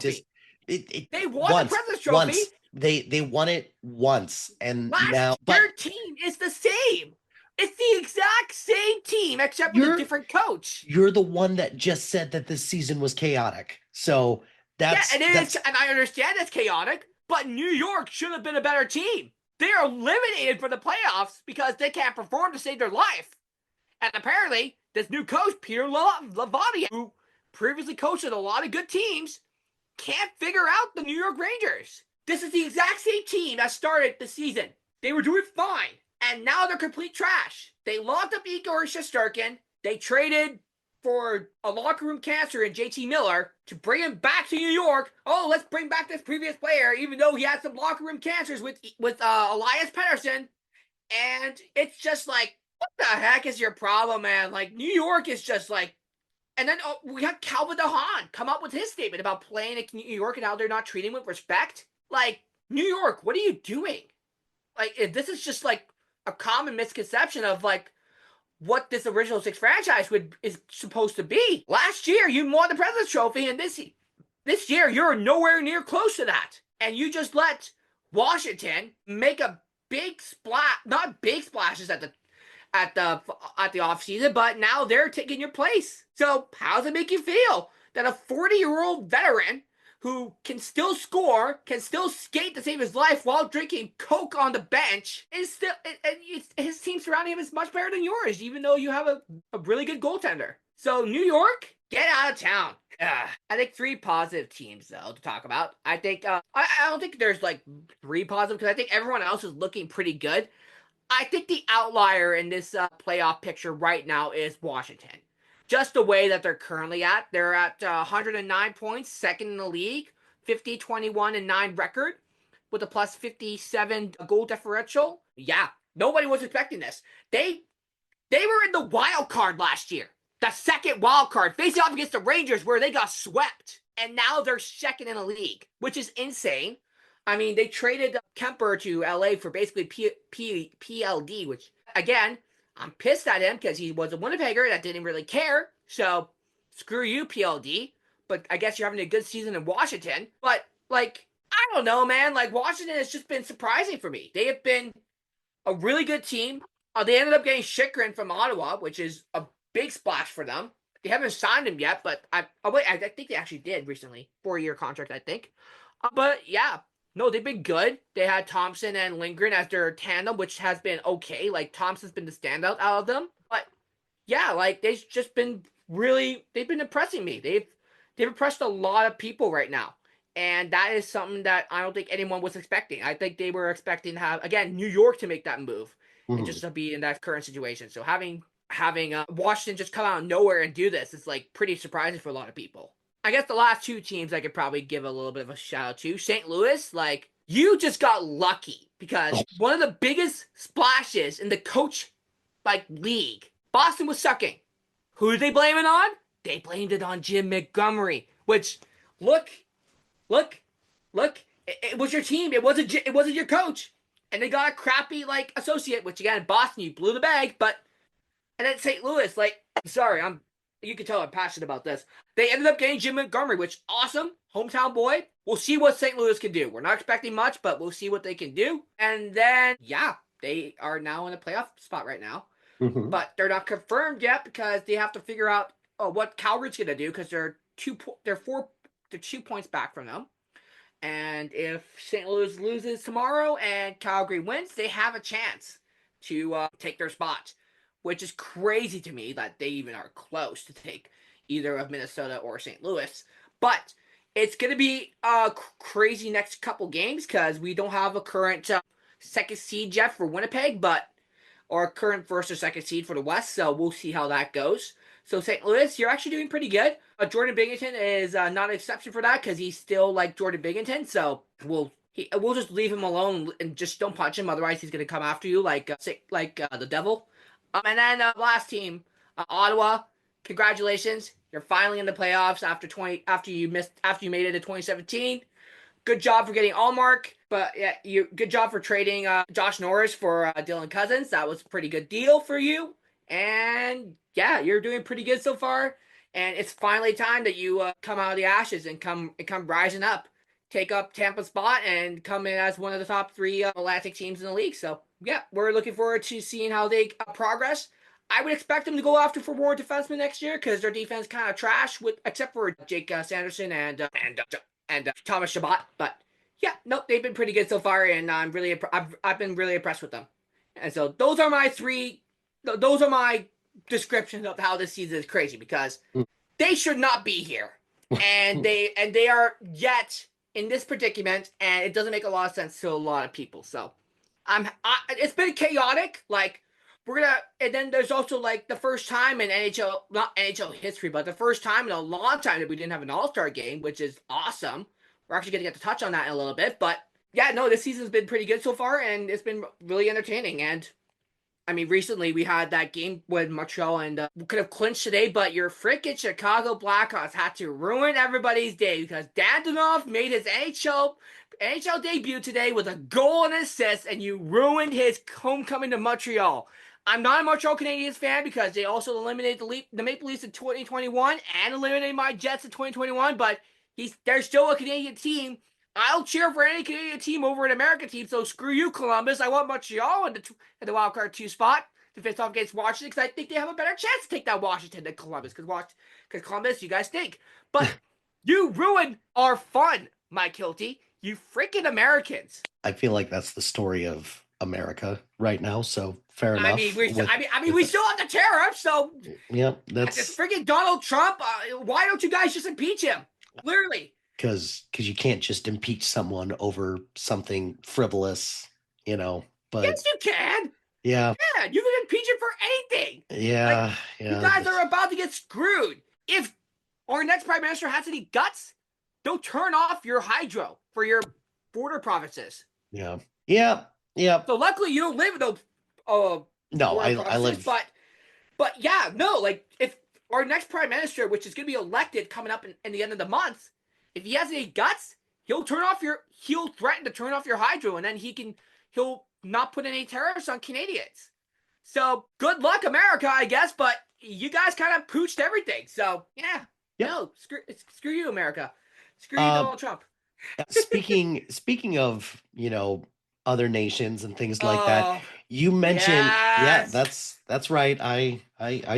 they won the President's Trophy. Once. They won it once, and now their team is the same. It's the exact same team except with a different coach. You're the one that just said that this season was chaotic. So Yeah, it is, That's and I understand it's chaotic, but New York should have been a better team. They are eliminated from the playoffs because they can't perform to save their life. And apparently, this new coach, Peter Lavadia, who previously coached a lot of good teams, can't figure out the New York Rangers. This is the exact same team that started the season. They were doing fine, and now they're complete trash. They locked up Igor Shesterkin. They traded for a locker room cancer in JT Miller to bring him back to New York. Oh, let's bring back this previous player, even though he had some locker room cancers with Elias Pettersson. And it's just like, what the heck is your problem, man? Like, New York is just like, and then we have Calvin DeHaan come up with his statement about playing in New York and how they're not treating him with respect. Like, New York, what are you doing? Like, if this is just like a common misconception of like what this original six franchise is supposed to be. Last year, you won the President's Trophy, and this year you're nowhere near close to that. And you just let Washington make a big splash, not big splashes at the offseason, but now they're taking your place. So how does it make you feel that a 40-year-old veteran who can still score, can still skate to save his life while drinking Coke on the bench, is still, and his team surrounding him is much better than yours, even though you have a really good goaltender. So New York, get out of town. I think 3 positive teams, though, to talk about. I think I don't think there's like 3 positive, because I think everyone else is looking pretty good. I think the outlier in this playoff picture right now is Washington. Just the way that they're currently at. They're at 109 points, second in the league, 50-21-9 record with a plus 57 goal differential. Yeah, nobody was expecting this. They were in the wild card last year, the second wild card, facing off against the Rangers where they got swept. And now they're second in the league, which is insane. I mean, they traded Kemper to LA for basically PLD, which, again, I'm pissed at him because he was a Winnipegger that didn't really care. So, screw you, PLD. But I guess you're having a good season in Washington. But, like, I don't know, man. Like, Washington has just been surprising for me. They have been a really good team. They ended up getting Chychrun from Ottawa, which is a big splash for them. They haven't signed him yet, but I think they actually did recently. 4-year contract, I think. But, yeah. No, they've been good. They had Thompson and Lindgren as their tandem, which has been okay. Like, Thompson's been the standout out of them. But, yeah, like, they've just been they've been impressing me. They've impressed a lot of people right now. And that is something that I don't think anyone was expecting. I think they were expecting to have, again, New York to make that move. And just to be in that current situation. So having Washington just come out of nowhere and do this is, like, pretty surprising for a lot of people. I guess the last 2 teams I could probably give a little bit of a shout out to. St. Louis, like, you just got lucky because one of the biggest splashes in the coach, like, league, Boston was sucking. Who did they blame it on? They blamed it on Jim Montgomery, which, look, it was your team. It wasn't your coach. And they got a crappy, like, associate, which, again, Boston, you blew the bag, and then St. Louis, like, sorry, you can tell I'm passionate about this. They ended up getting Jim Montgomery, which awesome. Hometown boy. We'll see what St. Louis can do. We're not expecting much, but we'll see what they can do. And then, yeah, they are now in a playoff spot right now. But they're not confirmed yet because they have to figure out what Calgary's going to do because they're 2 points back from them. And if St. Louis loses tomorrow and Calgary wins, they have a chance to take their spot. Which is crazy to me that they even are close to take either of Minnesota or St. Louis. But it's going to be a crazy next couple games because we don't have a current second seed yet for Winnipeg, or a current first or second seed for the West. So we'll see how that goes. So St. Louis, you're actually doing pretty good. Jordan Binnington is not an exception for that because he's still like Jordan Binnington. So we'll just leave him alone and just don't punch him. Otherwise, he's going to come after you like the devil. And then last team, Ottawa. Congratulations, you're finally in the playoffs after you made it to 2017. Good job for getting Allmark, but yeah, good job for trading Josh Norris for Dylan Cousins. That was a pretty good deal for you, and yeah, you're doing pretty good so far. And it's finally time that you come out of the ashes and come rising up, take up Tampa's spot, and come in as one of the top 3 Atlantic teams in the league. So yeah, we're looking forward to seeing how they progress. I would expect them to go after for more defensemen next year because their defense kind of trash, except for Jake Sanderson and Thomas Shabbat. But yeah, nope, they've been pretty good so far, and I've been really impressed with them. And so those are my three. Those are my descriptions of how this season is crazy because they should not be here, and they are yet in this predicament, and it doesn't make a lot of sense to a lot of people. So it's been chaotic. Like and then there's also like the first time in NHL, not NHL history, but the first time in a long time that we didn't have an All-Star game, which is awesome. We're actually going to get to touch on that in a little bit, but yeah, no, this season's been pretty good so far, and it's been really entertaining. And I mean, recently we had that game with Montreal, and we could have clinched today, but your freaking Chicago Blackhawks had to ruin everybody's day because Danilov made his NHL debut today with a goal and assist, and you ruined his homecoming to Montreal. I'm not a Montreal Canadiens fan because they also eliminated the Maple Leafs in 2021 and eliminated my Jets in 2021, but they're still a Canadian team. I'll cheer for any Canadian team over an American team, so screw you, Columbus. I want Montreal in the wild card 2 spot to face off against Washington because I think they have a better chance to take that Washington than Columbus because Columbus, you guys stink. But you ruined our fun, Mike Hilty. You freaking Americans. I feel like that's the story of America right now, so fair enough. We still have the tariff, so yep, that's this freaking Donald Trump. Why don't you guys just impeach him? Literally. Because you can't just impeach someone over something frivolous, But yes, you can. Yeah, you can impeach him for anything. Yeah, You guys are about to get screwed. If our next prime minister has any guts, don't turn off your hydro for your border provinces. Yeah. So luckily you don't live in those. No, I live. But yeah, no. Like if our next prime minister, which is going to be elected coming up in the end of the month, if he has any guts, he'll threaten to turn off your hydro, and then he'll not put any tariffs on Canadians. So good luck, America, I guess. But you guys kind of pooched everything. So yeah. No, screw you, America. Screw you, Donald Trump. Speaking of other nations and things like that, you mentioned that's right. I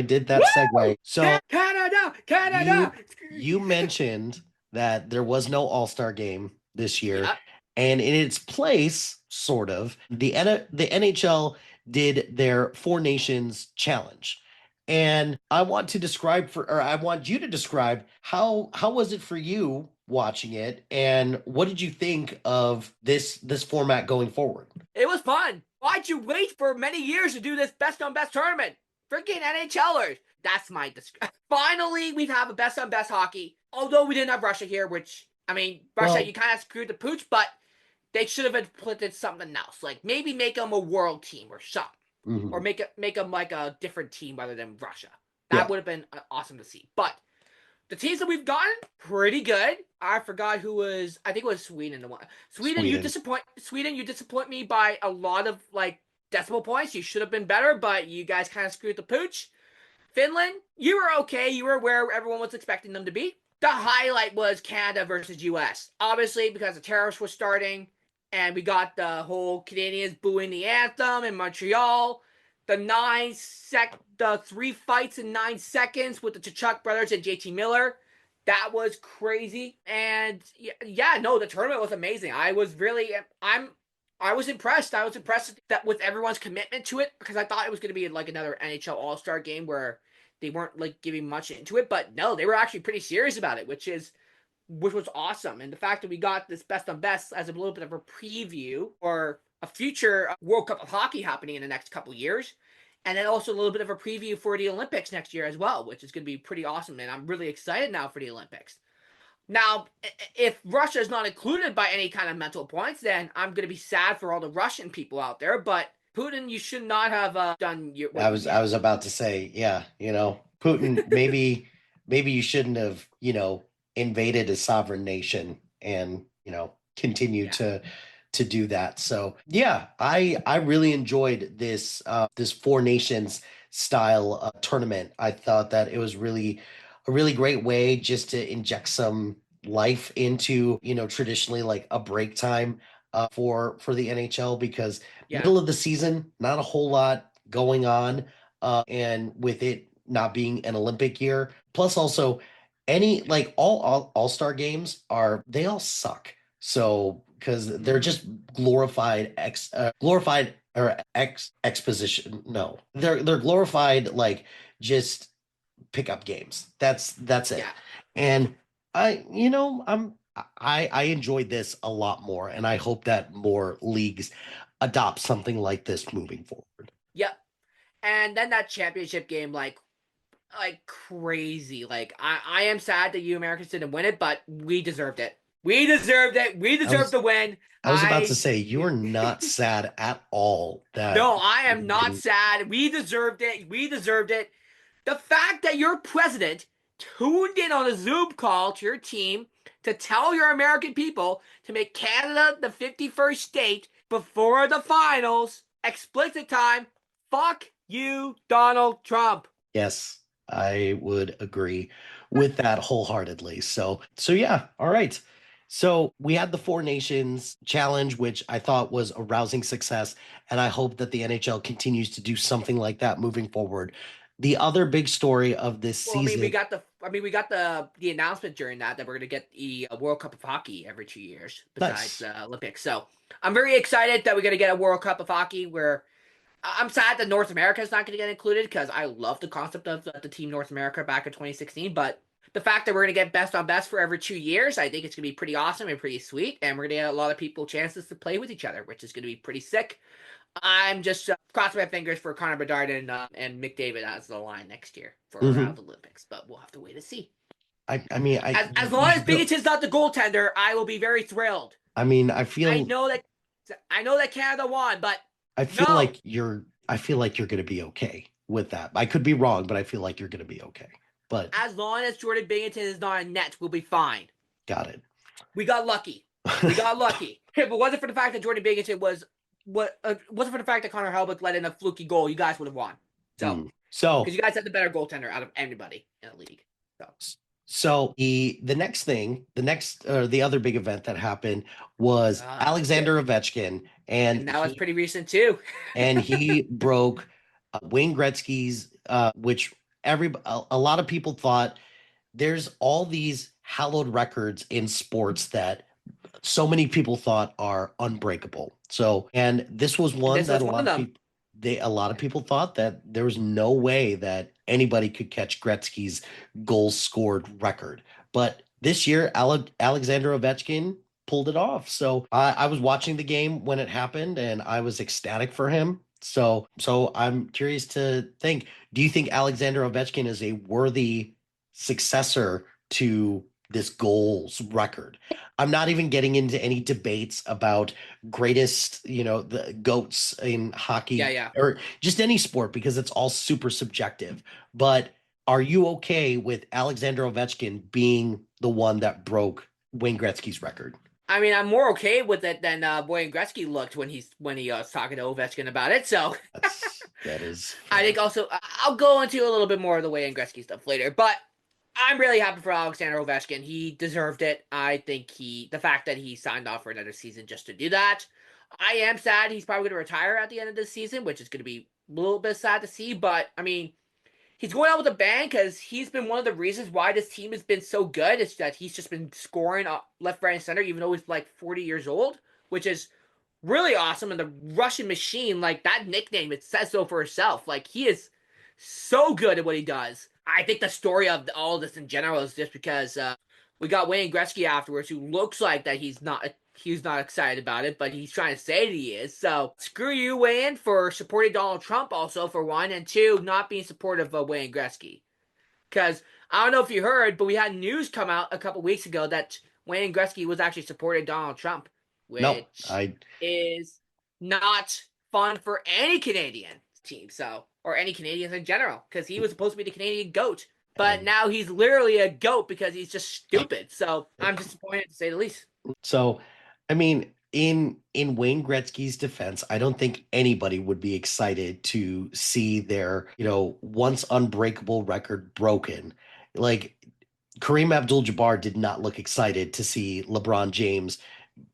did that segue. So Canada. You mentioned that there was no All-Star game this year, and in its place, sort of, the NHL did their Four Nations Challenge. And I want you to describe how was it for you watching it, and what did you think of this format going forward? It was fun. Why'd you wait for many years to do this best on best tournament? Freaking NHLers. That's my description. Finally, we have a best on best hockey. Although we didn't have Russia here, which Russia, you kind of screwed the pooch, but they should have implemented something else. Like maybe make them a world team or something. Mm-hmm. Or make them like a different team rather than Russia. That would have been awesome to see. But the teams that we've gotten, pretty good. I forgot who was. I think it was Sweden. Sweden, you disappoint me by a lot of decimal points. You should have been better, but you guys kind of screwed the pooch. Finland, you were okay. You were where everyone was expecting them to be. The highlight was Canada versus US. Obviously, because the tariffs were starting. And we got the whole Canadians booing the anthem in Montreal. The 3 fights in 9 seconds with the Tkachuk brothers and JT Miller. That was crazy. And the tournament was amazing. I was impressed. I was impressed with everyone's commitment to it because I thought it was going to be like another NHL All-Star game where they weren't giving much into it. But no, they were actually pretty serious about it, which was awesome. And the fact that we got this best on best as a little bit of a preview or a future World Cup of Hockey happening in the next couple years. And then also a little bit of a preview for the Olympics next year as well, which is going to be pretty awesome. And I'm really excited now for the Olympics. Now, if Russia is not included by any kind of mental points, then I'm going to be sad for all the Russian people out there. But Putin, you should not have done your... I was about to say, Putin, maybe you shouldn't have, invaded a sovereign nation and continue to do that. So I really enjoyed this Four Nations style tournament. I thought that it was really a really great way just to inject some life into traditionally like a break time for the NHL because middle of the season, not a whole lot going on. and with it not being an Olympic year, plus also any like all-star games they all suck. So because they're Mhm. just glorified or exposition. No, they're glorified like just pickup games. That's it. Yeah. And I enjoyed this a lot more, and I hope that more leagues adopt something like this moving forward. Yep. And then that championship game, like crazy. Like I am sad that you Americans didn't win it, but we deserved it. We deserved it. We I deserved was the win. I was about to say you are not sad at all that No, I we am not didn't. sad. We deserved it. We deserved it. The fact that your president tuned in on a Zoom call to your team to tell your American people to make Canada the 51st state before the finals, explicit time, fuck you, Donald Trump. Yes, I would agree with that wholeheartedly. So yeah, all right. So we had the Four Nations Challenge, which I thought was a rousing success, and I hope that the NHL continues to do something like that moving forward. The other big story of this Well, I mean, season, we got the announcement during that we're gonna get the World Cup of Hockey every 2 years besides nice. the Olympics. So I'm very excited that we're gonna get a World Cup of Hockey. Where I'm sad that North America is not gonna get included because I love the concept of the team North America back in 2016. But the fact that we're gonna get best on best for every 2 years, I think it's gonna be pretty awesome and pretty sweet, and we're gonna get a lot of people chances to play with each other, which is gonna be pretty sick. I'm just crossing my fingers for Connor Bedard and McDavid as the line next year for Hmm. the Olympics, but we'll have to wait and see. I mean, As long you as still. Binghamton's not the goaltender, I will be very thrilled. I mean, I know that Canada won, but no. I feel like you're going to be okay with that. I could be wrong, but I feel like you're going to be okay. But As long as Jordan Binghamton is not in net, we'll be fine. got it. We got lucky. We got lucky. If it wasn't for the fact that Jordan Binghamton wasn't for the fact that Connor Helbig let in a fluky goal, you guys would have won. So, So because you guys had the better goaltender out of anybody in the league. So, the next thing, the other big event that happened was Alexander Ovechkin, and that was pretty recent too. and he broke Wayne Gretzky's, which a lot of people thought there's all these hallowed records in sports that so many people thought are unbreakable. So, and this was one This that was one of them. a lot of people thought that there was no way that anybody could catch Gretzky's goals scored record. But this year, Alexander Ovechkin pulled it off. So I was watching the game when it happened, and I was ecstatic for him. So I'm curious to think, do you think Alexander Ovechkin is a worthy successor to this goals record? I'm not even getting into any debates about greatest, the goats in hockey Yeah. or just any sport because it's all super subjective. But are you okay with Alexander Ovechkin being the one that broke Wayne Gretzky's record? I mean, I'm more okay with it than Wayne Gretzky looked when he was talking to Ovechkin about it. So That is I think also I'll go into a little bit more of the Wayne Gretzky stuff later. But I'm really happy for Alexander Ovechkin. He deserved it. I think the fact that he signed off for another season just to do that. I am sad he's probably going to retire at the end of this season, which is going to be a little bit sad to see. But I mean, he's going out with a bang because he's been one of the reasons why this team has been so good. It's that he's just been scoring left, right, and center, even though he's like 40 years old, which is really awesome. And the Russian machine, like that nickname, it says so for itself. Like he is so good at what he does. I think the story of all of this in general is just because we got Wayne Gretzky afterwards, who looks like that he's not excited about it, but he's trying to say that he is. So screw you, Wayne, for supporting Donald Trump, also for one, and two, not being supportive of Wayne Gretzky. Because I don't know if you heard, but we had news come out a couple weeks ago that Wayne Gretzky was actually supporting Donald Trump, No, which is not fun for any Canadian team, or any Canadians in general, because he was supposed to be the Canadian GOAT. But now he's literally a GOAT because he's just stupid. So I'm disappointed to say the least. So, I mean, in Wayne Gretzky's defense, I don't think anybody would be excited to see their, once unbreakable record broken. Like Kareem Abdul-Jabbar did not look excited to see LeBron James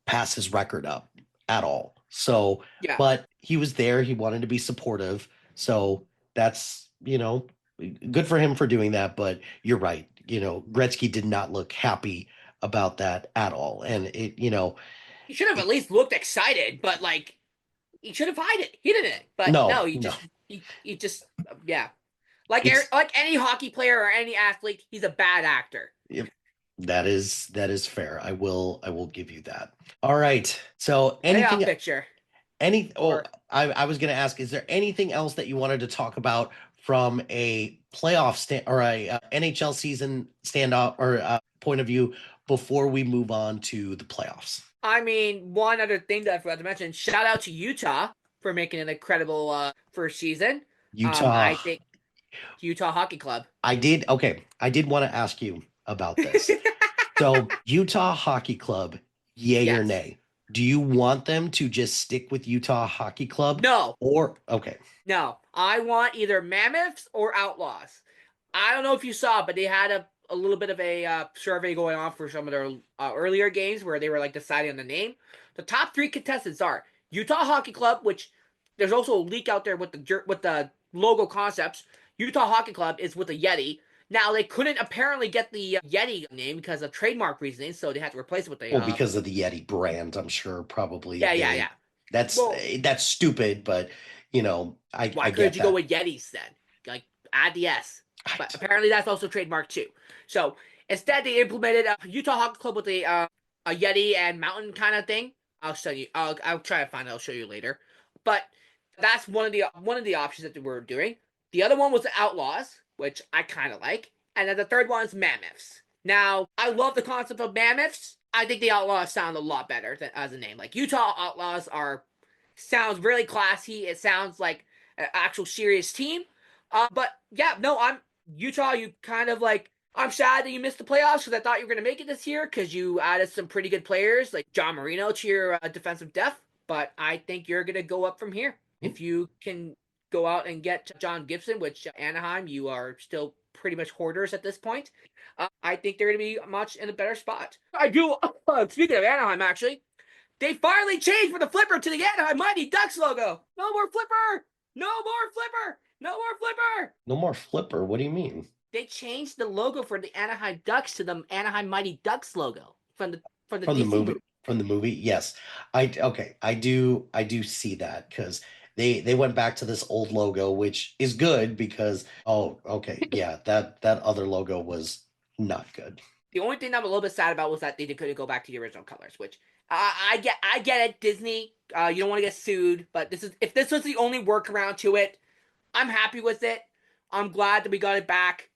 pass his record up at all. So, Yeah. but he was there, he wanted to be supportive. So that's, good for him for doing that. But you're right. Gretzky did not look happy about that at all. And He should have at it least looked excited, but like he should have hid it. He didn't. But no, no, he no. just he just yeah. Like It's like any hockey player or any athlete, he's a bad actor. Yep, that is fair. I will give you that. All right. So Playoff anything picture any oh or I was gonna ask, is there anything else that you wanted to talk about from a playoff stand or a NHL season standoff or point of view before we move on to the playoffs? I mean, one other thing that I forgot to mention, shout out to Utah for making an incredible first season. Utah. I think Utah Hockey Club. I did want to ask you about this. So, Utah Hockey Club, yay or Yes. nay? Do you want them to just stick with Utah Hockey Club No. or okay. No. I want either Mammoths or Outlaws. I don't know if you saw, but they had a little bit of a survey going on for some of their earlier games where they were like deciding on the name. The top three contestants are Utah Hockey Club, which there's also a leak out there with the logo concepts. Utah Hockey Club is with a Yeti. Now they couldn't apparently get the Yeti name because of trademark reasoning, so they had to replace it with a Well, because of the Yeti brand, I'm sure probably yeah. that's Well, that's stupid, but I why couldn't get you go that. with Yetis then? Like add the S. I, But apparently that's also trademarked too. So instead they implemented Utah Hockey Club with a Yeti and mountain kind of thing. I'll show you. I'll try to find it. I'll show you later. But that's one of the options that they were doing. The other one was the Outlaws, which I kind of like, and then the third one is Mammoths. Now I love the concept of Mammoths. I think the Outlaws sound a lot better than, as a name. Like Utah Outlaws are sounds really classy. It sounds like an actual serious team. But yeah, no, I'm Utah. You kind of like. I'm sad that you missed the playoffs because I thought you were going to make it this year because you added some pretty good players like John Marino to your defensive depth. But I think you're going to go up from here if you can go out and get John Gibson, which Anaheim, you are still pretty much hoarders at this point. I think they're going to be much in a better spot. I do. Speaking of Anaheim, actually, they finally changed from the flipper to the Anaheim Mighty Ducks logo. No more flipper. No more flipper. No more flipper. no more flipper. What do you mean? They changed the logo for the Anaheim Ducks to the Anaheim Mighty Ducks logo from the From the Disney movie, movie. from the movie, yes. I do see that because they went back to this old logo, which is good because oh, okay, yeah, that other logo was not good. The only thing I'm a little bit sad about was that they couldn't go back to the original colors, which I get it, Disney. You don't want to get sued, but if this was the only workaround to it, I'm happy with it. I'm glad that we got it back.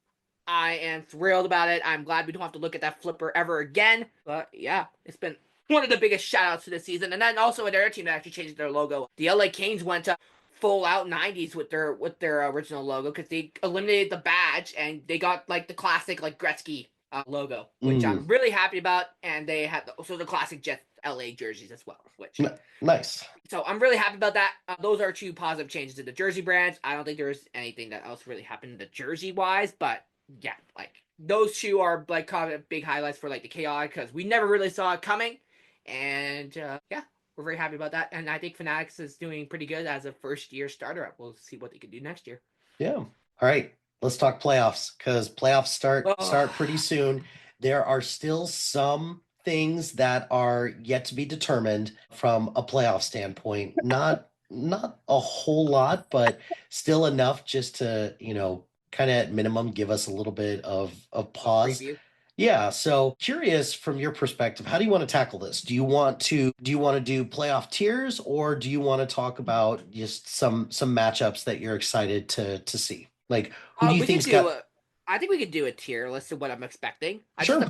I am thrilled about it. I'm glad we don't have to look at that flipper ever again. But yeah, it's been one of the biggest shout outs to this season. And then also another team that actually changed their logo. The LA Kings went to full out 90s with their original logo because they eliminated the badge and they got like the classic like Gretzky logo, which Mm, I'm really happy about. And they had also the classic Jet LA jerseys as well, which nice. so I'm really happy about that. Those are two positive changes to the jersey brands. I don't think there's anything that else really happened to the jersey wise, but yeah, like those two are like kind of big highlights for like the chaotic because we never really saw it coming, and yeah, we're very happy about that. And I think Fanatics is doing pretty good as a first year starter. We'll see what they can do next year. Yeah. All right. Let's talk playoffs because playoffs start pretty Oh, soon. There are still some things that are yet to be determined from a playoff standpoint. Not a whole lot, but still enough just to, kind of at minimum give us a little bit of a pause. preview. Yeah, so curious from your perspective, how do you want to tackle this? Do you want to do playoff tiers or do you want to talk about just some matchups that you're excited to see? Like who do you We could think's do got a. I think we could do a tier list of what I'm expecting. sure.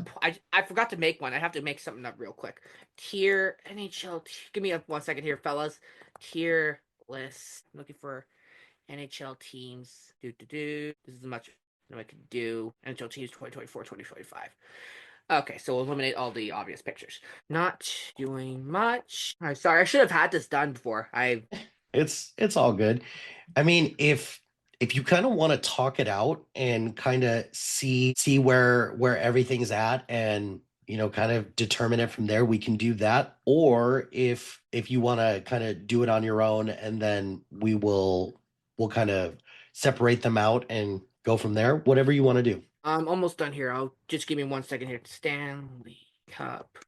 I forgot to make one. I have to make something up real quick. Tier NHL. Give me 1 second here, fellas. Tier list. I'm looking for NHL teams. This is as much as I could do. NHL teams 2024, 2025. Okay, so we'll eliminate all the obvious pictures. Not doing much. I'm sorry, I should have had this done before. It's all good. I mean, if you kind of want to talk it out and kind of see where everything's at and kind of determine it from there, we can do that. Or if you want to kind of do it on your own and then we'll kind of separate them out and go from there. Whatever you want to do. I'm almost done here. I'll just give me 1 second here. Stanley Cup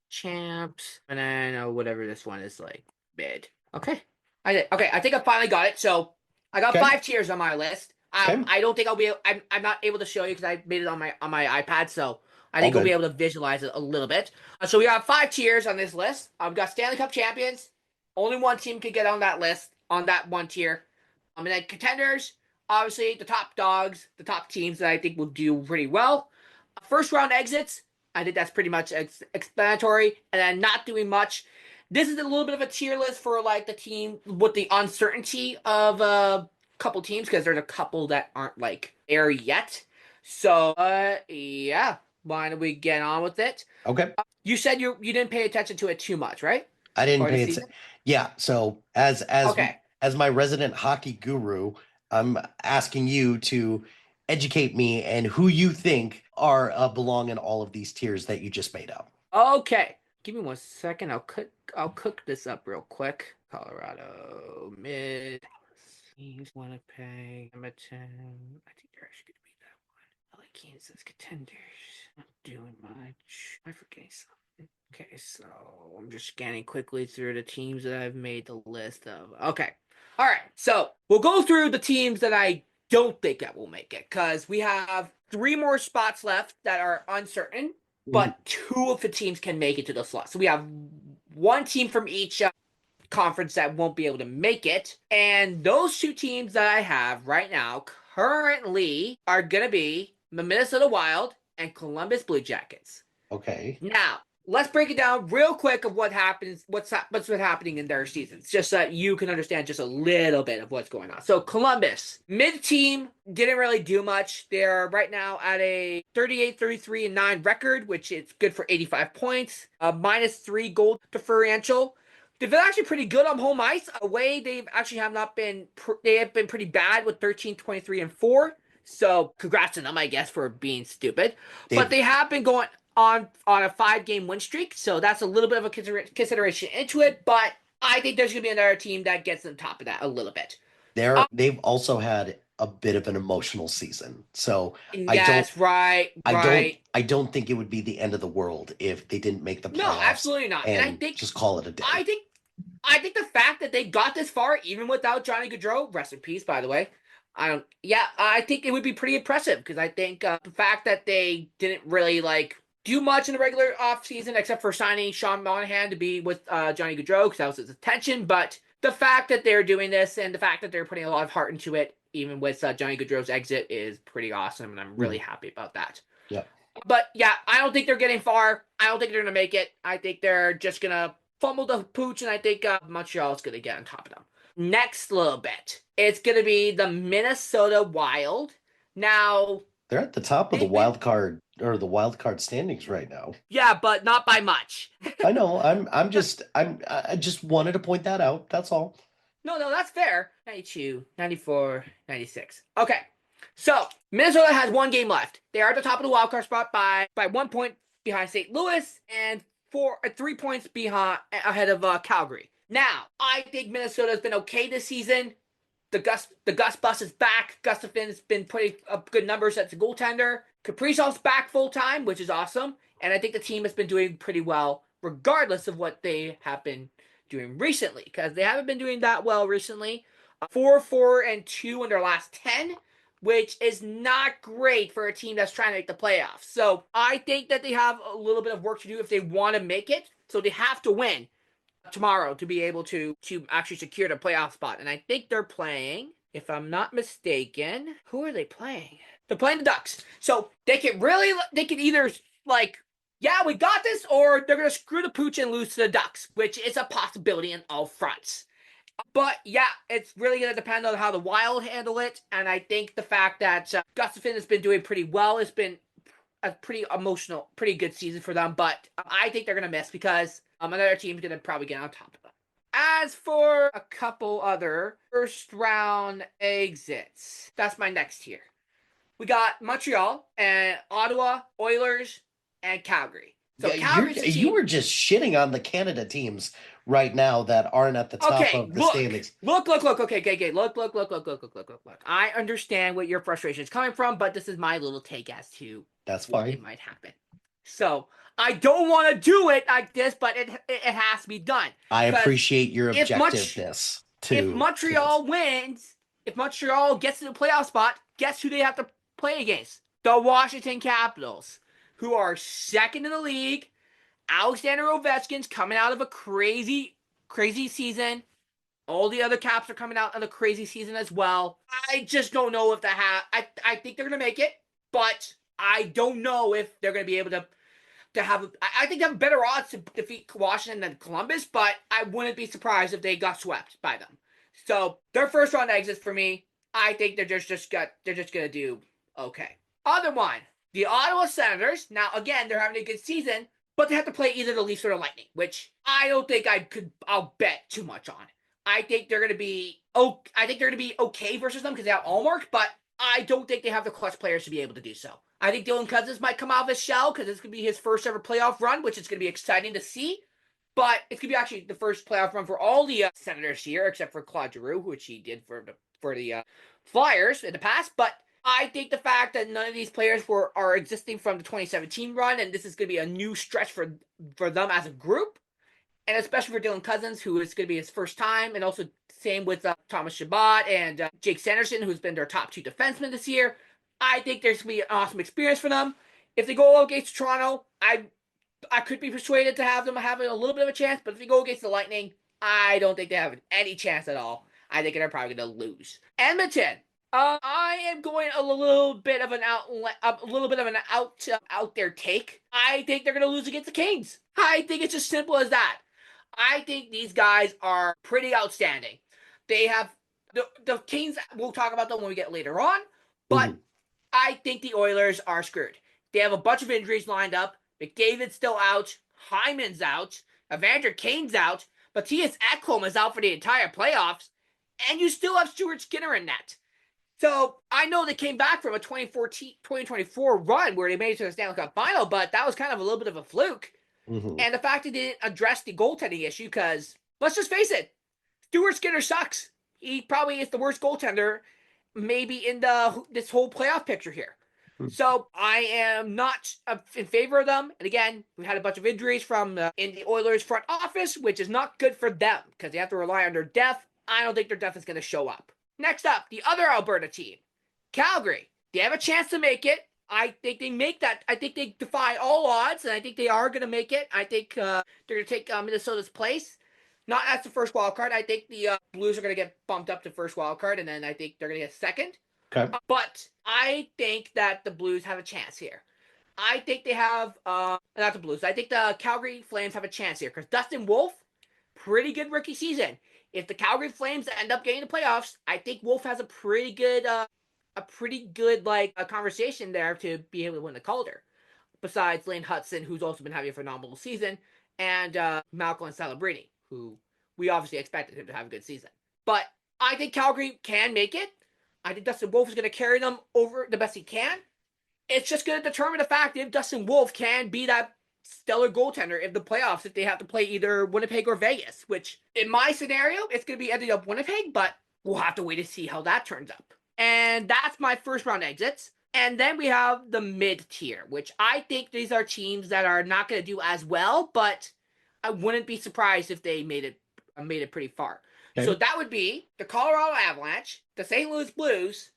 champs, and then whatever this one is like mid. Okay, I think I finally got it. So I got Okay. 5 tiers on my list. Okay. I don't think I'll be. I'm not able to show you because I made it on my iPad. So I All think we'll be good. able to visualize it a little bit. So we got 5 tiers on this list. I've got Stanley Cup champions. Only one team could get on that list on that one tier. And then contenders. Obviously, the top dogs, the top teams that I think will do pretty well. First round exits. I think that's pretty much explanatory. And then not doing much. This is a little bit of a tier list for like the team with the uncertainty of a couple teams because there's a couple that aren't like there yet. So yeah, why don't we get on with it? Okay. You said you didn't pay attention to it too much, right? I didn't Or the pay season? it. Yeah. So Okay. as my resident hockey guru, I'm asking you to educate me and who you think are belong in all of these tiers that you just made up. Okay. Give me 1 second. I'll cook this up real quick. Colorado, mid, Dallas, Winnipeg, Edmonton. I think they're actually gonna be that one. I like Kansas contenders. Not doing much. I forget something. Okay, so I'm just scanning quickly through the teams that I've made the list of. Okay. All right. So we'll go through the teams that I don't think that will make it because we have 3 more spots left that are uncertain, but 2 of the teams can make it to the slot. So we have 1 team from each conference that won't be able to make it. And those 2 teams that I have right now currently are going to be the Minnesota Wild and Columbus Blue Jackets. Okay. Now, let's break it down real quick of what happens, what's been happening in their seasons, just so that you can understand just a little bit of what's going on. So Columbus, mid-team, didn't really do much. They're right now at a 38, 33, and 9 record, which is good for 85 points. -3 goal differential. They've been actually pretty good on home ice. Away, they've actually have not been. They have been pretty bad with 13, 23, and 4. So congrats to them, I guess, for being stupid. But they have been going on a 5-game win streak, so that's a little bit of a consideration into it. But I think there's gonna be another team that gets on top of that a little bit. They've also had a bit of an emotional season. So Yes, right. I don't think it would be the end of the world if they didn't make the No, playoffs absolutely not. And I think just call it a day. I think the fact that they got this far, even without Johnny Gaudreau, rest in peace, by the way. I think it would be pretty impressive because I think the fact that they didn't really do much in the regular off season except for signing Sean Monahan to be with Johnny Gaudreau because that was his intention. But the fact that they're doing this and the fact that they're putting a lot of heart into it, even with Johnny Gaudreau's exit, is pretty awesome, and I'm really happy about that. Yeah. But yeah, I don't think they're getting far. I don't think they're gonna make it. I think they're just gonna fumble the pooch, and I think Montreal's gonna get on top of them. Next little bit, it's gonna be the Minnesota Wild. Now they're at the top of the wild card standings right now. Yeah, but not by much. I know. I just wanted to point that out. That's all. No, that's fair. 92, 94, 96. Okay. So Minnesota has 1 game left. They are at the top of the wild card spot by 1 point behind St. Louis and 3 points ahead of Calgary. Now, I think Minnesota's been okay this season. The Gus bus is back. Gustafson's been putting up good numbers as a goaltender. Kaprizov's back full time, which is awesome. And I think the team has been doing pretty well, regardless of what they have been doing recently, because they haven't been doing that well recently. 4-4-2 in their last 10, which is not great for a team that's trying to make the playoffs. So I think that they have a little bit of work to do if they want to make it. So they have to win tomorrow to be able to actually secure the playoff spot. And I think they're playing, if I'm not mistaken, who are they playing? They're playing the Ducks. So they can either yeah, we got this, or they're going to screw the pooch and lose to the Ducks, which is a possibility in all fronts. But yeah, it's really going to depend on how the Wild handle it. And I think the fact that Gustafsson has been doing pretty well. It's been a pretty emotional, pretty good season for them. But I think they're going to miss because another team's going to probably get on top of them. As for a couple other first round exits, that's my next tier. We got Montreal and Ottawa, Oilers, and Calgary. So Yeah, Calgary's the you team. were just shitting on the Canada teams right now that aren't at the top Okay, of the look. standings. Look. Okay. Look. I understand what your frustration is coming from, but this is my little take as to That's what it fine. might happen. So I don't want to do it like this, but it has to be done. I Because appreciate your if objectiveness if to this. Montreal wins, if Montreal gets to the playoff spot, guess who they have to play against? The Washington Capitals, who are second in the league. Alexander Ovechkin's coming out of a crazy season. All the other Caps are coming out of a crazy season as well. I just don't know if I think they're gonna make it, but I don't know if they're gonna be able to have. I think they have better odds to defeat Washington than Columbus, but I wouldn't be surprised if they got swept by them. So their first round exits for me, I think they're just gonna do okay. Other one, the Ottawa Senators. Now again, they're having a good season, but they have to play either the Leafs or the Lightning, which I don't think I'll bet too much on. I think they're gonna be okay versus them because they have Allmark, but I don't think they have the clutch players to be able to do so. I think Dylan Cousins might come out of his shell because it's going to be his first ever playoff run, which is going to be exciting to see. But it's going to be actually the first playoff run for all the Senators here, except for Claude Giroux, which he did for the Flyers in the past. But I think the fact that none of these players are existing from the 2017 run, and this is going to be a new stretch for them as a group, and especially for Dylan Cousins, who is going to be his first time, and also same with Thomas Chabot and Jake Sanderson, who's been their top two defensemen this year. I think there's going to be an awesome experience for them. If they go against Toronto, I could be persuaded to have them having a little bit of a chance, but if they go against the Lightning, I don't think they have any chance at all. I think they're probably going to lose. Edmonton. I am going a little bit of an out there take. I think they're going to lose against the Kings. I think it's as simple as that. I think these guys are pretty outstanding. They have the Kings. We'll talk about them when we get later on, but Mhm. I think the Oilers are screwed. They have a bunch of injuries lined up. McDavid's still out. Hyman's out. Evander Kane's out. Matthias Ekholm is out for the entire playoffs. And you still have Stuart Skinner in net. So I know they came back from a 2024 run where they made it to the Stanley Cup final, but that was kind of a little bit of a fluke. Mhm. And the fact they didn't address the goaltending issue, because let's just face it, Stuart Skinner sucks. He probably is the worst goaltender maybe in this whole playoff picture here. So I am not in favor of them. And again, we had a bunch of injuries from in the Oilers front office, which is not good for them because they have to rely on their depth. I don't think their depth is going to show up. Next up, the other Alberta team, Calgary. They have a chance to make it. I think they make that. I think they defy all odds, and I think they are going to make it. I think they're going to take Minnesota's place. Not as the first wild card. I think the Blues are going to get bumped up to first wild card, and then I think they're going to get second. Okay. But I think that the Blues have a chance here. I think they have, not the Blues. I think the Calgary Flames have a chance here because Dustin Wolf, pretty good rookie season. If the Calgary Flames end up getting the playoffs, I think Wolf has a pretty good conversation there to be able to win the Calder. Besides Lane Hudson, who's also been having a phenomenal season, and Malcolm Celebrini, who we obviously expected him to have a good season. But I think Calgary can make it. I think Dustin Wolf is going to carry them over the best he can. It's just going to determine the fact if Dustin Wolf can be that stellar goaltender in the playoffs if they have to play either Winnipeg or Vegas, which in my scenario, it's going to be ending up Winnipeg, but we'll have to wait to see how that turns up. And that's my first round exits. And then we have the mid tier, which I think these are teams that are not going to do as well, but I wouldn't be surprised if they made it pretty far. Okay. So that would be the Colorado Avalanche, the St. Louis Blues,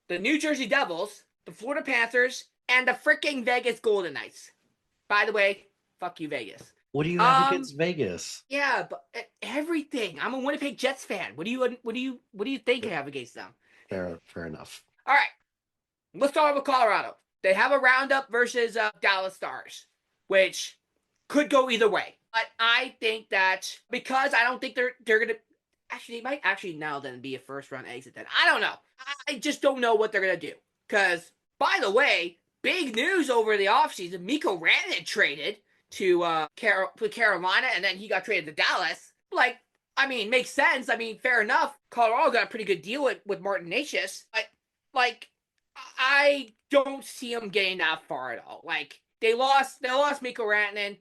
the New Jersey Devils, the Florida Panthers, and the freaking Vegas Golden Knights. By the way, fuck you, Vegas. What do you have against Vegas? Yeah, but everything. I'm a Winnipeg Jets fan. What do you think I have against them? Fair enough. All right, let's start with Colorado. They have a roundup versus Dallas Stars, which could go either way. But I think that because I don't think they're gonna. Actually, they might actually now then be a first round exit then. I don't know. I just don't know what they're going to do. Because, by the way, big news over the offseason, Mikko Rantanen traded to Carolina, and then he got traded to Dallas. Like, I mean, makes sense. I mean, fair enough. Colorado got a pretty good deal with Martin Necas. But, like, I don't see him getting that far at all. Like, They lost Mikko Rantanen.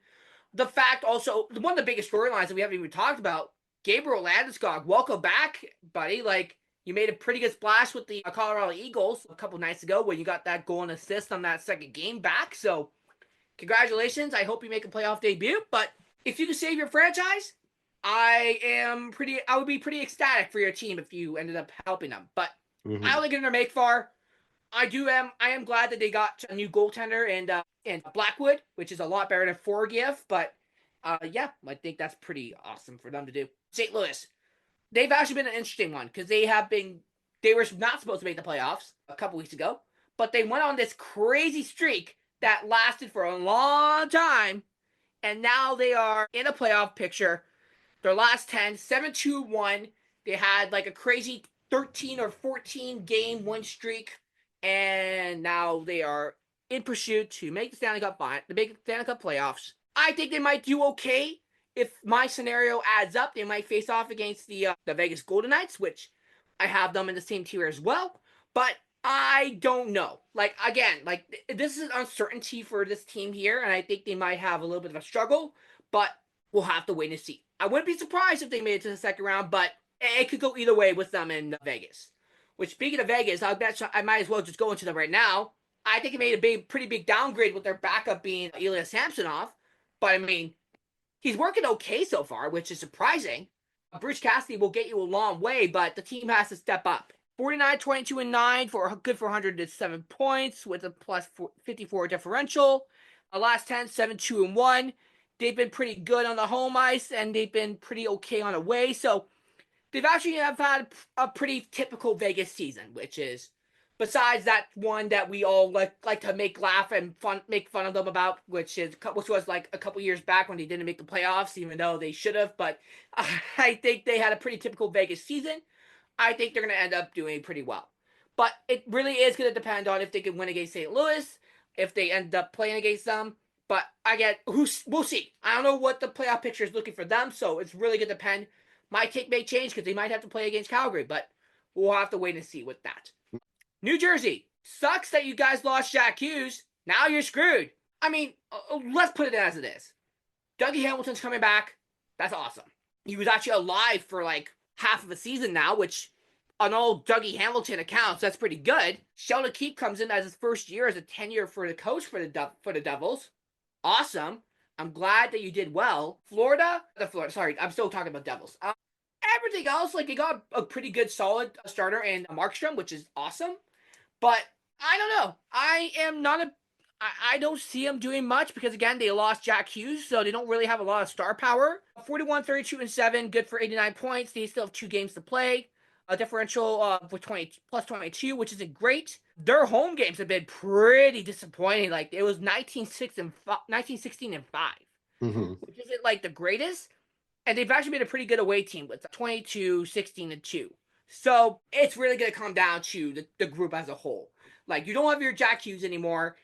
The fact also, one of the biggest storylines that we haven't even talked about, Gabriel Landeskog, welcome back, buddy. Like, you made a pretty good splash with the Colorado Eagles a couple nights ago when you got that goal and assist on that second game back. So, congratulations. I hope you make a playoff debut. But if you can save your franchise, I would be pretty ecstatic for your team if you ended up helping them. But I don't think they're gonna make far. I am glad that they got a new goaltender and Blackwood, which is a lot better than Forgive. But yeah, I think that's pretty awesome for them to do. St. Louis, they've actually been an interesting one because they were not supposed to make the playoffs a couple weeks ago, but they went on this crazy streak that lasted for a long time, and now they are in a playoff picture. Their last 10, 7-2-1. They had like a crazy 13 or 14 game win streak, and now they are in pursuit to make the Stanley Cup playoffs. I think they might do okay. If my scenario adds up, they might face off against the Vegas Golden Knights, which I have them in the same tier as well. But I don't know. Like, again, like, this is an uncertainty for this team here, and I think they might have a little bit of a struggle, but we'll have to wait and see. I wouldn't be surprised if they made it to the second round, but it could go either way with them in Vegas. Which, speaking of Vegas, I might as well just go into them right now. I think it made a pretty big downgrade with their backup being Ilya Samsonov, but I mean, he's working okay so far, which is surprising. Bruce Cassidy will get you a long way, but the team has to step up. 49, 22, and 9 for good for 107 points with a plus 54 differential. Last 10, 7, 2, and 1. They've been pretty good on the home ice, and they've been pretty okay on away. So they've actually had a pretty typical Vegas season, which is, besides that one that we all like to laugh and make fun of them about, which was like a couple years back when they didn't make the playoffs, even though they should have. But I think they had a pretty typical Vegas season. I think they're going to end up doing pretty well. But it really is going to depend on if they can win against St. Louis, if they end up playing against them. But we'll see. I don't know what the playoff picture is looking for them, so it's really going to depend. My take may change because they might have to play against Calgary, but we'll have to wait and see with that. New Jersey, sucks that you guys lost Jack Hughes. Now you're screwed. I mean, let's put it as it is. Dougie Hamilton's coming back. That's awesome. He was actually alive for like half of a season now, which on all Dougie Hamilton accounts, that's pretty good. Sheldon Keefe comes in as his first year as a tenure for the coach for the Devils. Awesome. I'm glad that you did well. Sorry, I'm still talking about Devils. Everything else, like, you got a pretty good solid starter in Markstrom, which is awesome. But I don't know. I don't see them doing much because, again, they lost Jack Hughes, so they don't really have a lot of star power. 41, 32, and 7, good for 89 points. They still have 2 games to play. A differential with plus 22, which isn't great. Their home games have been pretty disappointing. Like, it was 19-16 and 5, which isn't like the greatest. And they've actually been a pretty good away team with 22, 16, and 2. So it's really going to come down to the group as a whole. Like, you don't have your Jack Hughes anymore.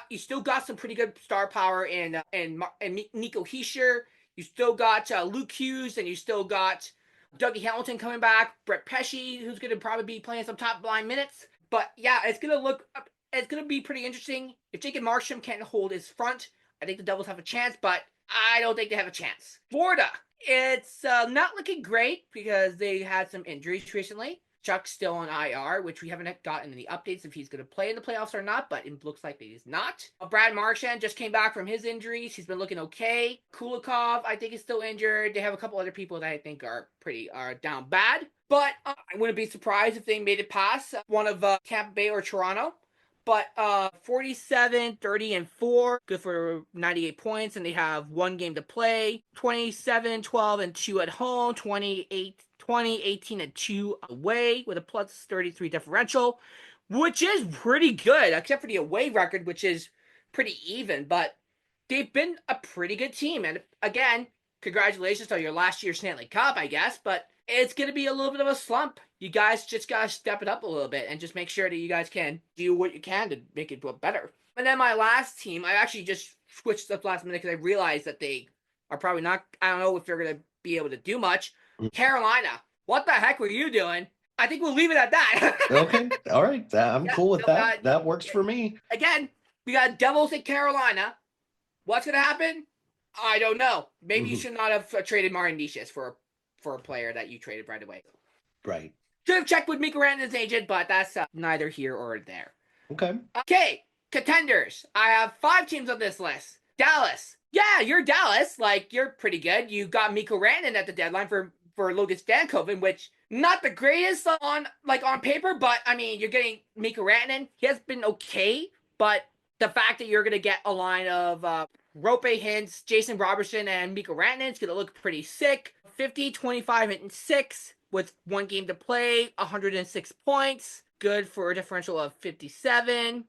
You still got some pretty good star power in Nico Hischier. You still got Luke Hughes, and you still got Dougie Hamilton coming back. Brett Pesce, who's going to probably be playing some top line minutes. But yeah, it's going to be pretty interesting. If Jacob Markstrom can't hold his front, I think the Devils have a chance, but I don't think they have a chance. Florida, it's not looking great because they had some injuries recently. Chuck's still on IR, which we haven't gotten any updates if he's going to play in the playoffs or not, but it looks like he is not. Brad Marchand just came back from his injuries. He's been looking okay. Kulikov, I think, is still injured. They have a couple other people that I think are down bad. But I wouldn't be surprised if they made it past one of Tampa Bay or Toronto. But 47, 30, and 4, good for 98 points, and they have 1 game to play. 27, 12, and 2 at home. 20, 18, and 2 away with a plus 33 differential, which is pretty good, except for the away record, which is pretty even. But they've been a pretty good team. And again, congratulations on your last year's Stanley Cup, I guess. But it's going to be a little bit of a slump. You guys just got to step it up a little bit and just make sure that you guys can do what you can to make it look better. And then my last team, I actually just switched up last minute because I realized that they are probably not, I don't know if they're going to be able to do much. Carolina, what the heck were you doing? I think we'll leave it at that. Okay. All right. I'm cool with that. That works for me. Again, We got Devils in Carolina. What's going to happen? I don't know. Maybe you should not have traded Martin Nishis for a player that you traded right away. Right. Should have checked with Mikko Rantanen's agent, but that's neither here or there. Okay. Okay, contenders. I have 5 teams on this list. Dallas. Yeah, you're Dallas. Like, you're pretty good. You got Mikko Rantanen at the deadline for Logan Stankoven, which not the greatest on paper, but I mean, you're getting Mikko Rantanen. He has been okay, but the fact that you're going to get a line of Rope Hintz, Jason Robertson, and Mikko Rantanen is going to look pretty sick. 50, 25, and 6 with 1 game to play, 106 points. Good for a differential of 57.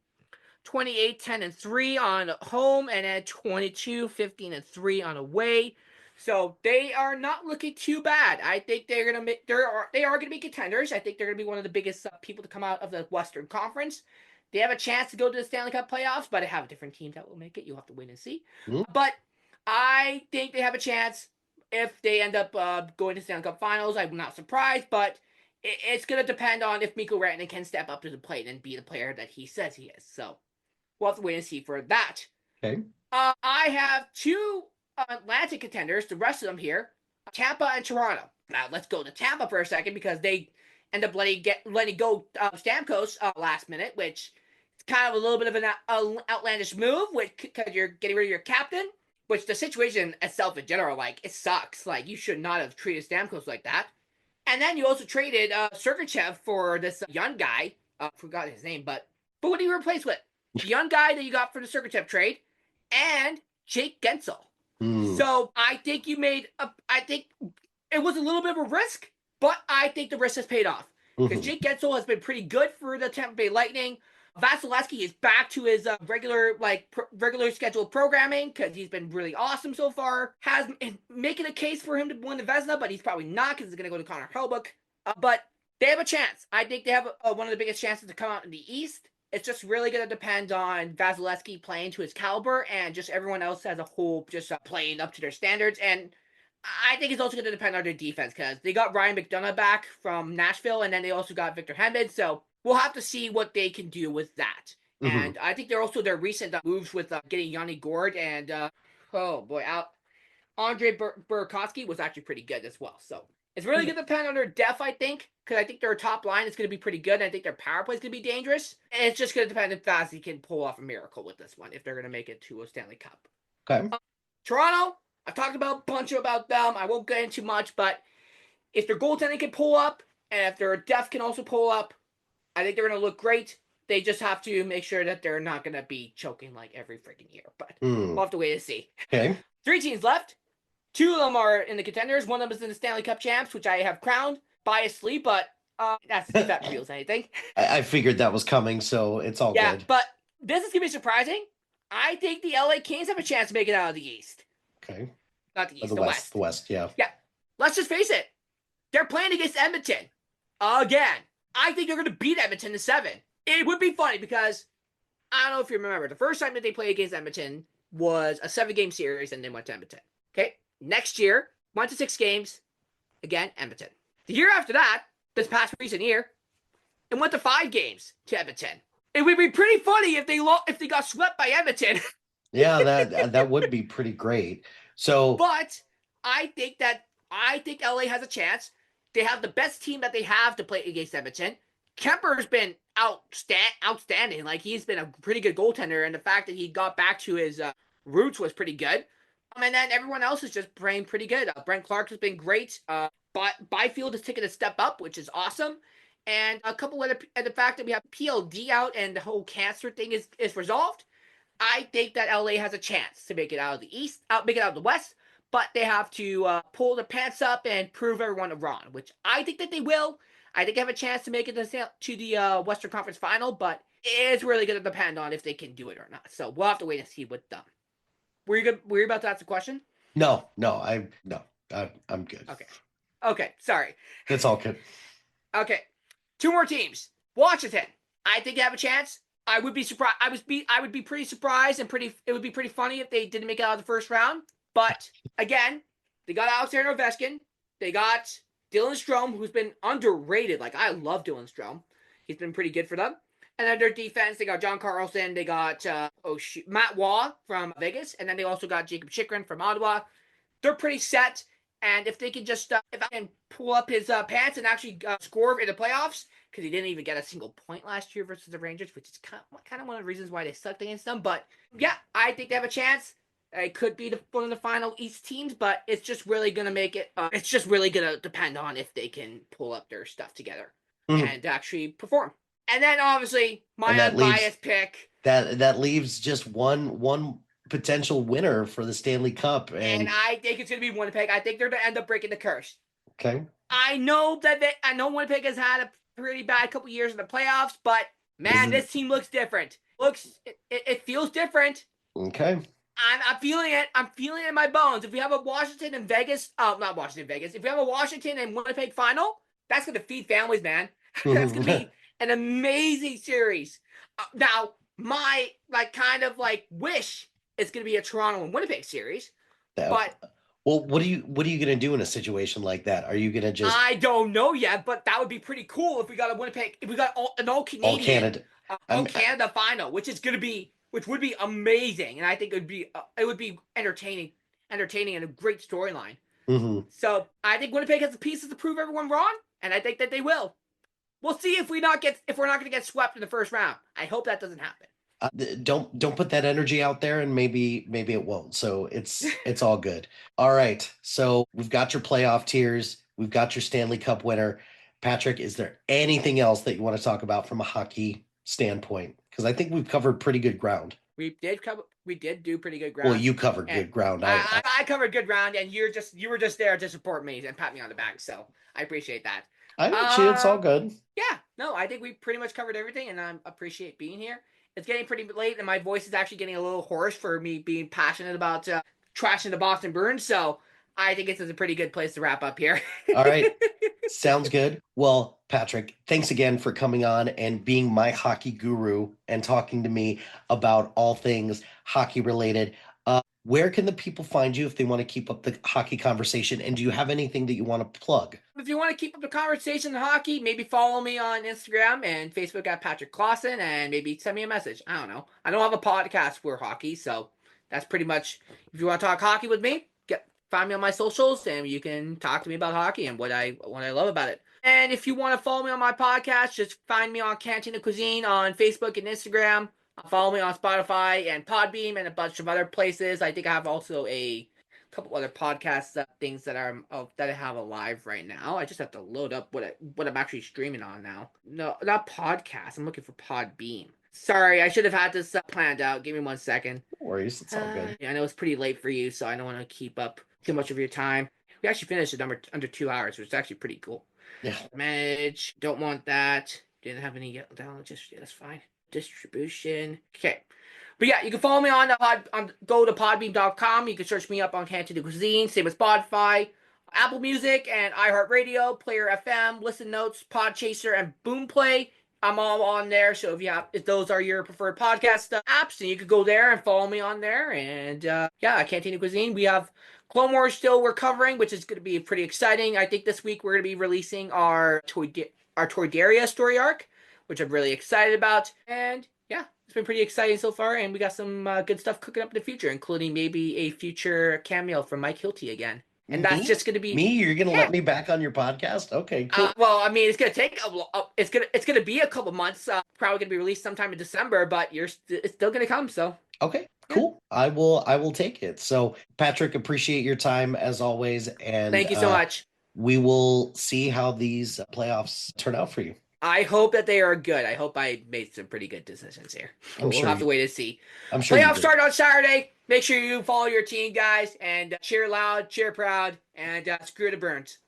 28, 10, and 3 on home, and then 22, 15, and 3 on away. So they are not looking too bad. I think they're gonna make they are gonna be contenders. I think they're gonna be one of the biggest people to come out of the Western Conference. They have a chance to go to the Stanley Cup playoffs, but I have a different team that will make it. You'll have to wait and see. But I think they have a chance if they end up going to Stanley Cup Finals. I'm not surprised, but it's going to depend on if Mikko Rantanen can step up to the plate and be the player that he says he is. So we'll have to wait and see for that. Okay. I have 2 Atlantic contenders, the rest of them here, Tampa and Toronto. Now let's go to Tampa for a second because they end up letting go Stamkos last minute, which is kind of a little bit of an outlandish move, because you're getting rid of your captain, which the situation itself in general, like, it sucks. Like, you should not have treated Stamkos like that. And then you also traded Sergachev for this young guy. Forgot his name, but what do you replace with? The young guy that you got for the Sergachev trade and Jake Gensel. So I think I think it was a little bit of a risk, but I think the risk has paid off. Because Jake Gensel has been pretty good for the Tampa Bay Lightning. Vasilevsky is back to his regular scheduled programming because he's been really awesome so far. Has making a case for him to win the Vezina, but he's probably not because he's going to go to Connor Hellebuyck. But they have a chance. I think they have one of the biggest chances to come out in the East. It's just really going to depend on Vasilevsky playing to his caliber and just everyone else as a whole just playing up to their standards. And I think it's also going to depend on their defense because they got Ryan McDonough back from Nashville, and then they also got Victor Hedman. So we'll have to see what they can do with that. And I think they're also their recent moves with getting Yanni Gourde and Andre Burakovsky was actually pretty good as well. So it's really going to depend on their depth, I think, because I think their top line is going to be pretty good. And I think their power play is going to be dangerous. And it's just going to depend if Vazzy can pull off a miracle with this one, if they're going to make it to a Stanley Cup. Okay. Toronto, I've talked about a bunch about them. I won't get into much, but if their goaltending can pull up, and if their depth can also pull up, I think they're going to look great. They just have to make sure that they're not going to be choking like every freaking year. But we'll have to wait and see. Okay. 3 teams left. 2 of them are in the contenders. One of them is in the Stanley Cup champs, which I have crowned biasly, but that's if that reveals anything. I figured that was coming, so it's all good. Yeah, but this is going to be surprising. I think the LA Kings have a chance to make it out of the East. Okay. Not the East, the West. The West, yeah. Yeah. Let's just face it. They're playing against Edmonton. Again. I think they're going to beat Edmonton in 7. It would be funny because, I don't know if you remember, the first time that they played against Edmonton was a 7-game series and they went to Edmonton. Okay? Next year, 1 to 6 games, again, Edmonton. The year after that, this past recent year, it went to 5 games to Edmonton. It would be pretty funny if they got swept by Edmonton. Yeah, that would be pretty great. So, but I think LA has a chance. They have the best team that they have to play against Edmonton. Kemper's been outstanding. Like, he's been a pretty good goaltender, and the fact that he got back to his roots was pretty good. And then everyone else is just playing pretty good. Brent Clark has been great. But Byfield has taken a step up, which is awesome. And a couple of the fact that we have PLD out and the whole cancer thing is resolved, I think that LA has a chance to make it out of the East, make it out of the West. But they have to pull their pants up and prove everyone wrong, which I think that they will. I think they have a chance to make it to the Western Conference Final, but it's really going to depend on if they can do it or not. So we'll have to wait and see with them. Were you about to ask a question? No, I'm good. Okay, sorry. It's all good. Okay, 2 more teams. Washington. I think they have a chance. I would be surprised. I would be pretty surprised and it would be pretty funny if they didn't make it out of the first round. But again, they got Alexander Ovechkin. They got Dylan Strome, who's been underrated. Like, I love Dylan Strome. He's been pretty good for them. And then their defense, they got John Carlson, they got Matt Waugh from Vegas, and then they also got Jacob Chikrin from Ottawa. They're pretty set, and if they can just if I can pull up his pants and actually score in the playoffs, because he didn't even get a single point last year versus the Rangers, which is kind of one of the reasons why they sucked against them. But yeah, I think they have a chance. It could be one of the final East teams, but it's just really gonna make it. It's just really gonna depend on if they can pull up their stuff together and actually perform. And then obviously my unbiased pick. That leaves just one potential winner for the Stanley Cup, and I think it's gonna be Winnipeg. I think they're gonna end up breaking the curse. Okay. I know Winnipeg has had a pretty bad couple years in the playoffs, but man, this team looks different. It feels different. Okay. I'm feeling it. I'm feeling it in my bones. If we have a Washington and Vegas, not Washington, Vegas. If we have a Washington and Winnipeg final, that's gonna feed families, man. That's gonna be an amazing series. Now, my wish is gonna be a Toronto and Winnipeg series, but. Well, what are you gonna do in a situation like that? Are you gonna just? I don't know yet, but that would be pretty cool if we got a Winnipeg, if we got an all Canadian, all Canada final, which would be amazing, and I think it would be entertaining and a great storyline. So I think Winnipeg has the pieces to prove everyone wrong, and I think that they will. We'll see if we're not going to get swept in the first round. I hope that doesn't happen. Don't put that energy out there, and maybe it won't. So it's all good. All right. So we've got your playoff tiers. We've got your Stanley Cup winner. Patrick, is there anything else that you want to talk about from a hockey standpoint? Because I think we've covered pretty good ground. We did do pretty good ground. Well, you covered good ground. I covered good ground, and you were just there to support me and pat me on the back. So I appreciate that. I know, it's all good. Yeah. No, I think we pretty much covered everything, and I appreciate being here. It's getting pretty late, and my voice is actually getting a little hoarse for me being passionate about trashing the Boston Bruins. So I think it's a pretty good place to wrap up here. All right. Sounds good. Well, Patrick, thanks again for coming on and being my hockey guru and talking to me about all things hockey related. Where can the people find you if they want to keep up the hockey conversation? And do you have anything that you want to plug? If you want to keep up the conversation in hockey, maybe follow me on Instagram and Facebook at Patric Klassen, and maybe send me a message. I don't know. I don't have a podcast for hockey, so that's pretty much. If you want to talk hockey with me, find me on my socials, and you can talk to me about hockey and what I love about it. And if you want to follow me on my podcast, just find me on Cantina Cuisine on Facebook and Instagram. Follow me on Spotify and Podbeam and a bunch of other places. I think I have also a couple other podcast things that I have alive right now. I just have to load up what I'm actually streaming on now. No, not podcast. I'm looking for Podbeam. Sorry, I should have had this planned out. Give me 1 second. No worries, it's all good. I know it's pretty late for you, so I don't want to keep up too much of your time. We actually finished it under 2 hours, which is actually pretty cool. Yeah. Manage. Don't want that. Didn't have any download. That's fine. Distribution. Okay. But yeah, you can follow me on go to podbeam.com. You can search me up on Cantina Cuisine, same as Spotify, Apple Music, and iHeartRadio, Player FM, Listen Notes, Podchaser, and Boomplay. I'm all on there. So if those are your preferred podcast apps, then you could go there and follow me on there. And Cantina Cuisine. We have Clone Wars still we're covering, which is going to be pretty exciting. I think this week we're going to be releasing our Toydaria story arc, which I'm really excited about. And yeah, it's been pretty exciting so far. And we got some good stuff cooking up in the future, including maybe a future cameo from Mike Hilty again. And that's just going to be me. You're going to let me back on your podcast? Okay, cool. Well, I mean, it's going to take it's going to be a couple months. Probably going to be released sometime in December, but it's still going to come. So okay, cool. I will take it. So, Patrick, appreciate your time as always, and thank you so much. We will see how these playoffs turn out for you. I hope that they are good. I hope I made some pretty good decisions here. We'll have to wait and see. I'm sure. Playoffs start on Saturday. Make sure you follow your team, guys, and cheer loud, cheer proud, and screw the Burns.